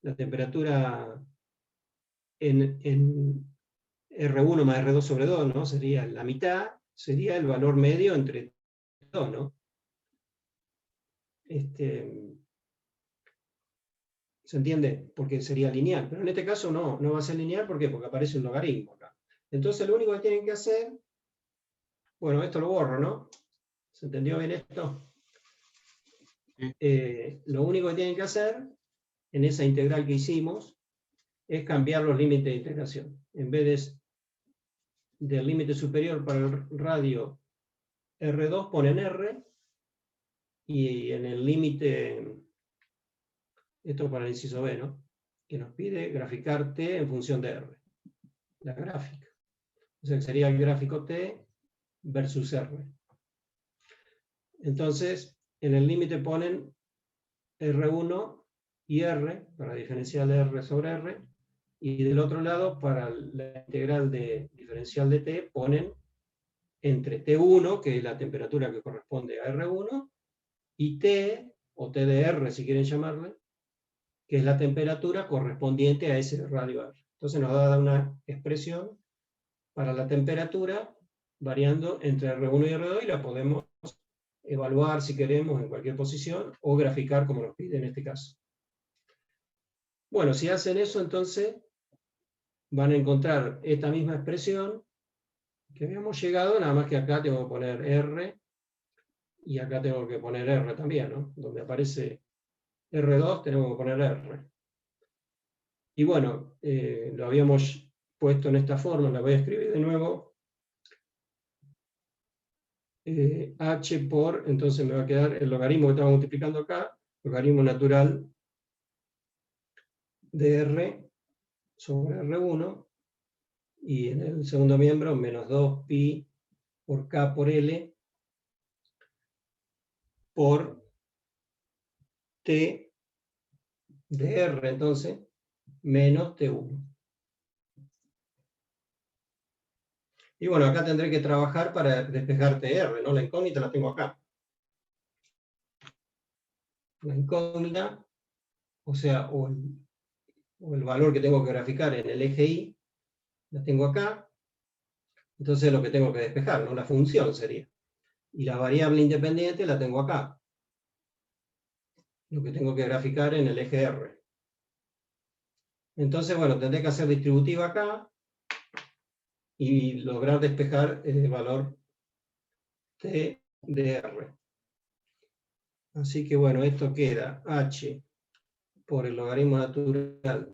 la temperatura en R1 más R2 sobre 2, ¿no? Sería la mitad, sería el valor medio entre 2, ¿no? ¿Se entiende? Porque sería lineal. Pero en este caso no va a ser lineal. ¿Por qué? Porque aparece un logaritmo acá. Entonces lo único que tienen que hacer, bueno, esto lo borro, ¿no? ¿Se entendió bien esto? Sí. Lo único que tienen que hacer en esa integral que hicimos es cambiar los límites de integración. En vez del límite superior para el radio R2 ponen R, y en el límite, esto para el inciso B, ¿no? Que nos pide graficar T en función de R. La gráfica. O sea, que sería el gráfico T versus R. Entonces, en el límite ponen R1 y R, para diferencial de R sobre R, y del otro lado, para la integral de diferencial de T, ponen entre T1, que es la temperatura que corresponde a R1, y T, o T de R si quieren llamarle, que es la temperatura correspondiente a ese radio R. Entonces nos da una expresión para la temperatura variando entre R1 y R2 y la podemos evaluar si queremos en cualquier posición o graficar como nos pide en este caso. Bueno, si hacen eso, entonces van a encontrar esta misma expresión que habíamos llegado, nada más que acá tengo que poner R, y acá tengo que poner R también, ¿no? Donde aparece R2 tenemos que poner R. Y bueno, lo habíamos puesto en esta forma, la voy a escribir de nuevo. H por, entonces me va a quedar el logaritmo que estamos multiplicando acá, logaritmo natural de R sobre R1, y en el segundo miembro menos 2pi por K por L por T de R, entonces, menos T1. Y bueno, acá tendré que trabajar para despejar TR, ¿no? La incógnita la tengo acá. La incógnita, o sea, o el valor que tengo que graficar en el eje Y, la tengo acá. Entonces lo que tengo que despejar, ¿no? La función sería. Y la variable independiente la tengo acá. Lo que tengo que graficar en el eje R. Entonces, bueno, tendré que hacer distributiva acá y lograr despejar el valor T de R. Así que bueno, esto queda H por el logaritmo natural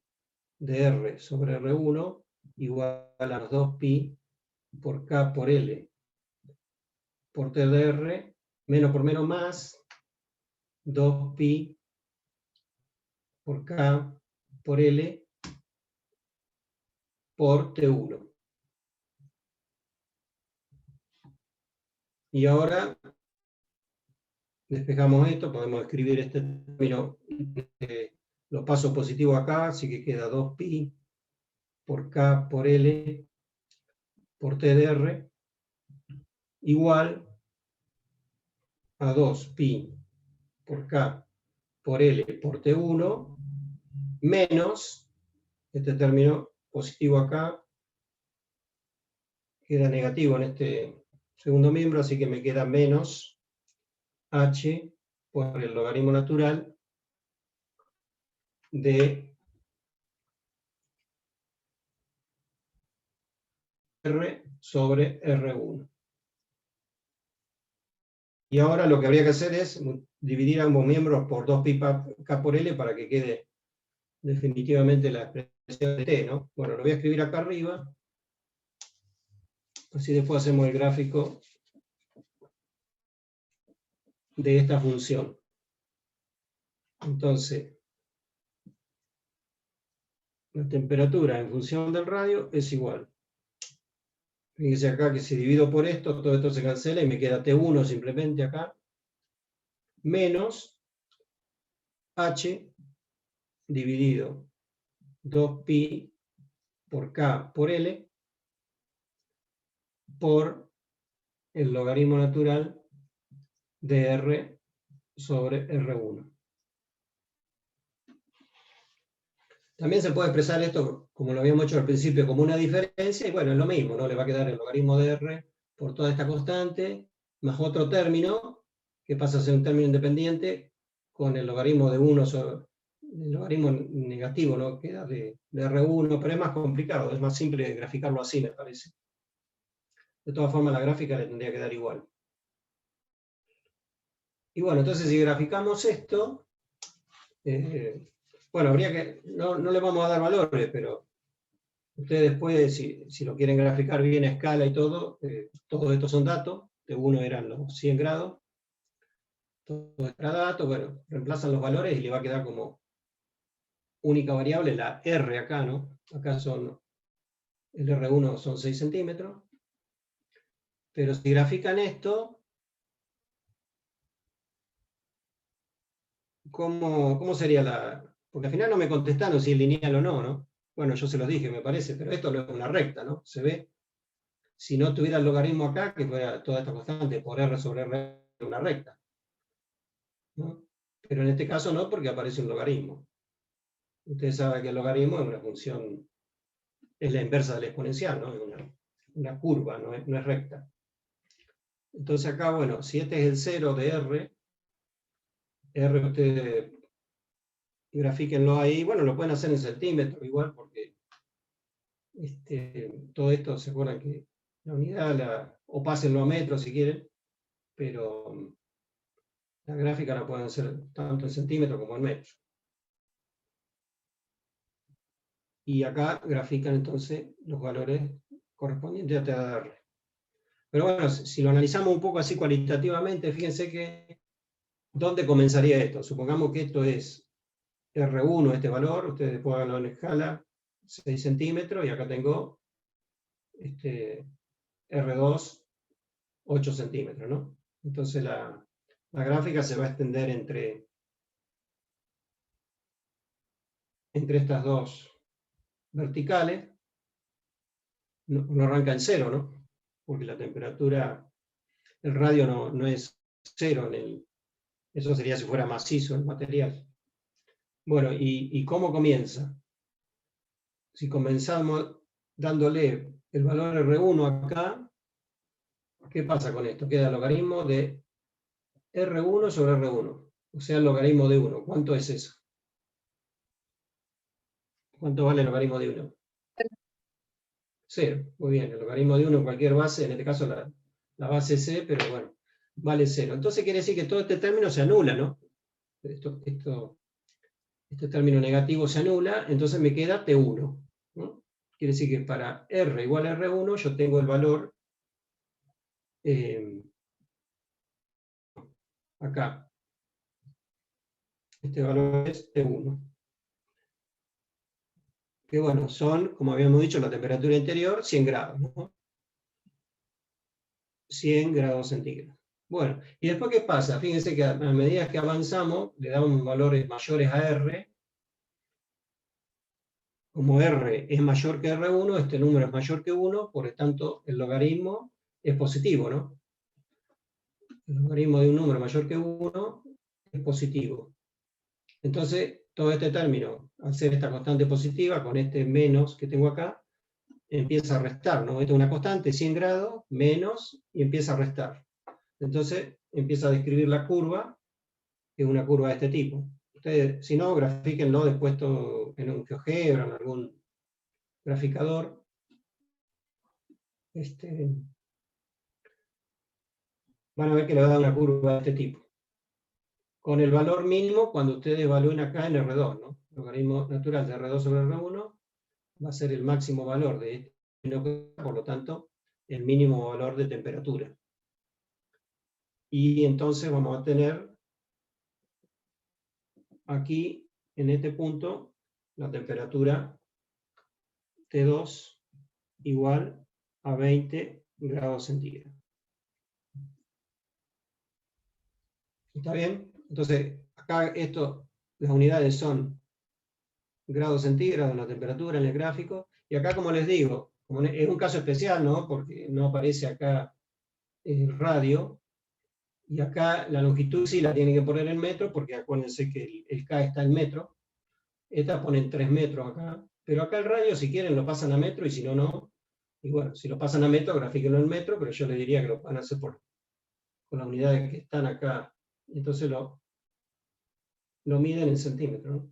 de R sobre R1 igual a los 2pi por K por L por T de R, menos por menos más 2pi por K por L por T1. Y ahora despejamos esto, podemos escribir este término, los pasos positivos acá, así que queda 2pi por K por L por T de R igual a 2pi por K por L por T1 menos este término positivo acá queda negativo en este segundo miembro, así que me queda menos H por el logaritmo natural de R sobre R1. Y ahora lo que habría que hacer es dividir ambos miembros por 2pi K por L para que quede definitivamente la expresión de T, ¿no? Bueno, lo voy a escribir acá arriba, así después hacemos el gráfico de esta función. Entonces, la temperatura en función del radio es igual. Fíjense acá que si divido por esto, todo esto se cancela y me queda T1 simplemente acá, menos H dividido 2pi por K por L por el logaritmo natural de R sobre R1. También se puede expresar esto, como lo habíamos hecho al principio, como una diferencia, y bueno, es lo mismo, ¿no? Le va a quedar el logaritmo de R por toda esta constante, más otro término, que pasa a ser un término independiente, con el logaritmo de 1 sobre el logaritmo negativo, ¿no? Queda de R1, pero es más complicado, es más simple graficarlo así, me parece. De todas formas, la gráfica le tendría que dar igual. Y bueno, entonces si graficamos esto, bueno, habría que, no le vamos a dar valores, pero ustedes después, si lo quieren graficar bien a escala y todo, todos estos son datos, de uno eran los 100 grados, todo era dato, bueno, reemplazan los valores y le va a quedar como única variable la R acá, ¿no? Acá son, el R1 son 6 centímetros, pero si grafican esto, ¿cómo sería la...? Porque al final no me contestaron si es lineal o no, ¿no? Bueno, yo se los dije, me parece, pero esto no es una recta, ¿no? Se ve, si no tuviera el logaritmo acá, que fuera toda esta constante por R sobre R, una recta, ¿no? Pero en este caso no, porque aparece un logaritmo. Ustedes saben que el logaritmo es una función, es la inversa del exponencial, ¿no? Es una curva, no es recta. Entonces acá, bueno, si este es el 0 de R ustedes grafíquenlo ahí. Bueno, lo pueden hacer en centímetros igual, porque todo esto, se acuerdan que la unidad, o pásenlo a metros si quieren, pero la gráfica la pueden hacer tanto en centímetros como en metros. Y acá grafican entonces los valores correspondientes a TDR. Pero bueno, si lo analizamos un poco así cualitativamente, fíjense que ¿dónde comenzaría esto? Supongamos que esto es R1, este valor, ustedes pónganlo en escala, 6 centímetros, y acá tengo R2, 8 centímetros, ¿no? Entonces la gráfica se va a extender entre estas dos verticales. No arranca en cero, ¿no? Porque la temperatura, el radio no es cero, eso sería si fuera macizo el material. Bueno, ¿y cómo comienza? Si comenzamos dándole el valor R1 acá, ¿qué pasa con esto? Queda el logaritmo de R1 sobre R1, o sea, el logaritmo de 1. ¿Cuánto es eso? ¿Cuánto vale el logaritmo de 1? 0. Muy bien, el logaritmo de 1 en cualquier base, en este caso la base C, pero bueno, vale 0. Entonces quiere decir que todo este término se anula, ¿no? Este término negativo se anula, entonces me queda T1, ¿no? Quiere decir que para R igual a R1 yo tengo el valor acá. Este valor es T1. Que bueno, son, como habíamos dicho, la temperatura interior, 100 grados, ¿no? 100 grados centígrados. Bueno, ¿y después qué pasa? Fíjense que a medida que avanzamos, le damos valores mayores a R. Como R es mayor que R1, este número es mayor que 1, por lo tanto el logaritmo es positivo, ¿no? El logaritmo de un número mayor que 1 es positivo. Entonces, todo este término, al ser esta constante positiva, con este menos que tengo acá, empieza a restar, ¿no? Esta es una constante, 100 grados, menos, y empieza a restar. Entonces, empieza a describir la curva, que es una curva de este tipo. Ustedes, si no, grafíquenlo después todo en un GeoGebra, en algún graficador. Van a ver que le va a dar una curva de este tipo. Con el valor mínimo, cuando ustedes evalúen acá en R2, ¿no? El logaritmo natural de R2 sobre R1 va a ser el máximo valor de este, por lo tanto, el mínimo valor de temperatura. Y entonces vamos a tener aquí, en este punto, la temperatura T2 igual a 20 grados centígrados. ¿Está bien? Entonces, acá las unidades son grados centígrados, la temperatura en el gráfico, y acá, como les digo, es un caso especial, ¿no? Porque no aparece acá el radio, y acá la longitud sí la tienen que poner en metros, porque acuérdense que el K está en metro. Esta ponen 3 metros acá, pero acá el radio, si quieren, lo pasan a metro, y si no, no. Y bueno, si lo pasan a metro, grafíquenlo en metro, pero yo les diría que lo van a hacer con las unidades que están acá. Entonces lo miden en centímetros, ¿no?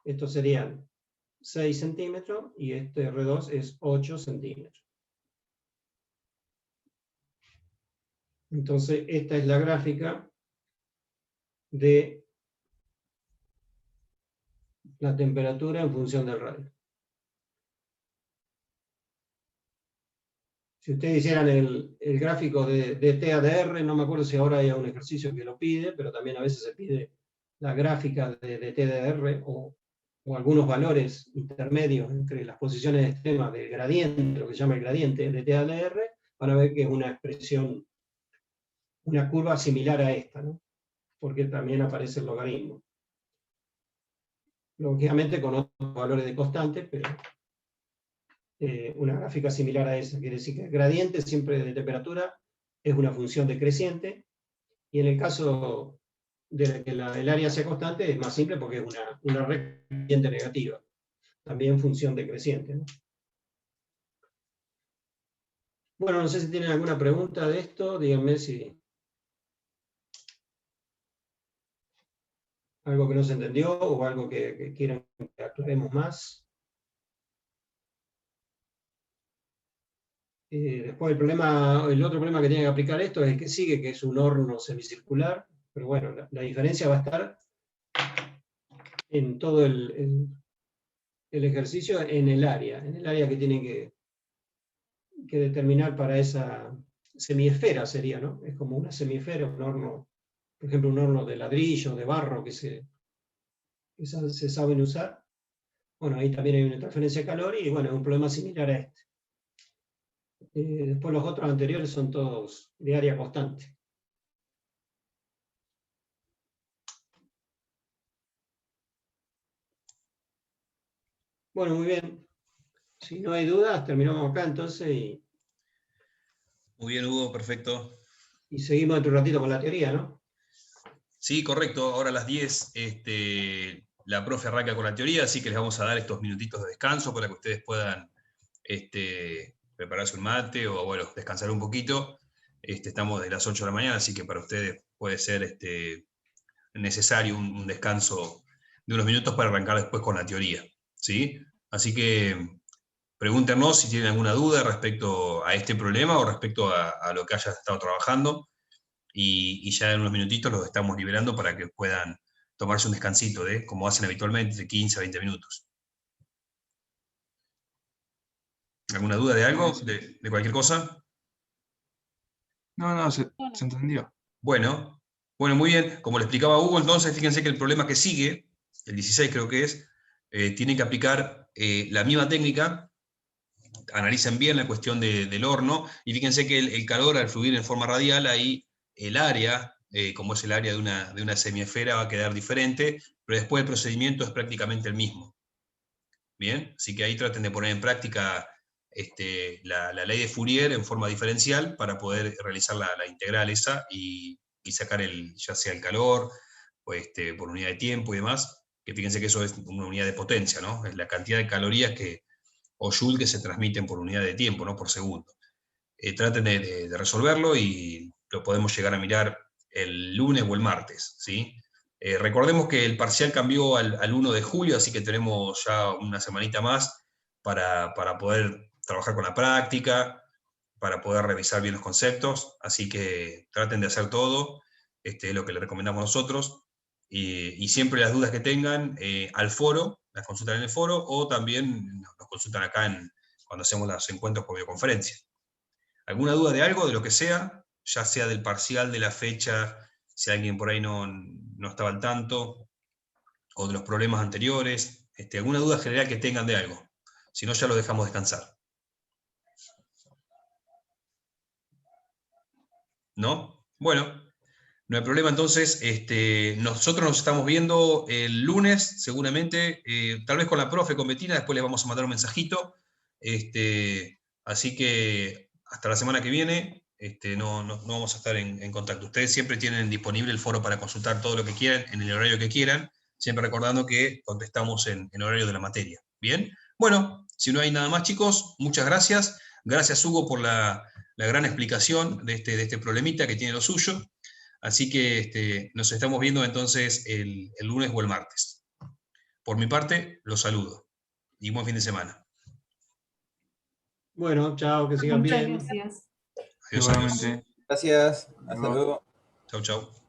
Estos serían 6 centímetros, y este R2 es 8 centímetros. Entonces, esta es la gráfica de la temperatura en función del radio. Si ustedes hicieran el gráfico de TADR, no me acuerdo si ahora hay un ejercicio que lo pide, pero también a veces se pide la gráfica de TADR o algunos valores intermedios entre las posiciones extremas del gradiente, lo que se llama el gradiente de TADR, van a ver que es una expresión, una curva similar a esta, ¿no? Porque también aparece el logaritmo. Lógicamente con otros valores de constante, pero una gráfica similar a esa. Quiere decir que el gradiente siempre de temperatura es una función decreciente, y en el caso de que el área sea constante es más simple porque es una recta negativa, también función decreciente, ¿no? Bueno, no sé si tienen alguna pregunta de esto, díganme si... ¿Algo que no se entendió o algo que quieran que aclaremos más? Después el otro problema que tiene que aplicar esto es el que sigue, que es un horno semicircular, pero bueno, la diferencia va a estar en todo el ejercicio en el área que tienen que determinar para esa semiesfera sería, ¿no? Es como una semiesfera, un horno, por ejemplo, un horno de ladrillo, de barro que se saben usar. Bueno, ahí también hay una transferencia de calor y bueno, es un problema similar a este. Después los otros anteriores son todos de área constante. Bueno, muy bien. Si no hay dudas, terminamos acá entonces Muy bien, Hugo, perfecto. y seguimos otro ratito con la teoría, ¿no? Sí, correcto. Ahora a las 10 la profe arranca con la teoría, así que les vamos a dar estos minutitos de descanso para que ustedes puedan prepararse un mate o, bueno, descansar un poquito. Estamos de las 8 de la mañana, así que para ustedes puede ser necesario un descanso de unos minutos para arrancar después con la teoría, ¿sí? Así que pregúntenos si tienen alguna duda respecto a este problema o respecto a lo que hayan estado trabajando. Y ya en unos minutitos los estamos liberando para que puedan tomarse un descansito, como hacen habitualmente, de 15 a 20 minutos. ¿Alguna duda de algo? ¿De cualquier cosa? No, se entendió. Bueno, muy bien. Como le explicaba Hugo, entonces fíjense que el problema que sigue, el 16 creo que es, tienen que aplicar la misma técnica. Analicen bien la cuestión del horno, y fíjense que el calor al fluir en forma radial, ahí el área, como es el área de una semiesfera, va a quedar diferente, pero después el procedimiento es prácticamente el mismo. Bien, así que ahí traten de poner en práctica la ley de Fourier en forma diferencial para poder realizar la integral esa y sacar ya sea el calor, o por unidad de tiempo y demás, que fíjense que eso es una unidad de potencia, ¿no? Es la cantidad de calorías o joule que se transmiten por unidad de tiempo, no por segundo. Traten de resolverlo y lo podemos llegar a mirar el lunes o el martes, ¿sí? Recordemos que el parcial cambió al 1 de julio, así que tenemos ya una semanita más para poder trabajar con la práctica, para poder revisar bien los conceptos, así que traten de hacer todo, es lo que le recomendamos nosotros, y siempre las dudas que tengan al foro, las consultan en el foro, o también nos consultan acá cuando hacemos los encuentros por videoconferencia. ¿Alguna duda de algo, de lo que sea? Ya sea del parcial, de la fecha, si alguien por ahí no estaba al tanto, o de los problemas anteriores, alguna duda general que tengan de algo. Si no, ya lo dejamos descansar. ¿No? Bueno, no hay problema. Entonces, nosotros nos estamos viendo el lunes, seguramente, tal vez con la profe, con Betina, después les vamos a mandar un mensajito. Así que hasta la semana que viene no vamos a estar en contacto. Ustedes siempre tienen disponible el foro para consultar todo lo que quieran, en el horario que quieran, siempre recordando que contestamos en horario de la materia. ¿Bien? Bueno, si no hay nada más, chicos, muchas gracias. Gracias, Hugo, por la gran explicación de este problemita que tiene lo suyo. Así que nos estamos viendo entonces el lunes o el martes. Por mi parte, los saludo. Y buen fin de semana. Bueno, chao, que sigan Muchas bien. gracias. Adiós, Igualmente. Gracias, hasta Luego. luego. Chau, chau.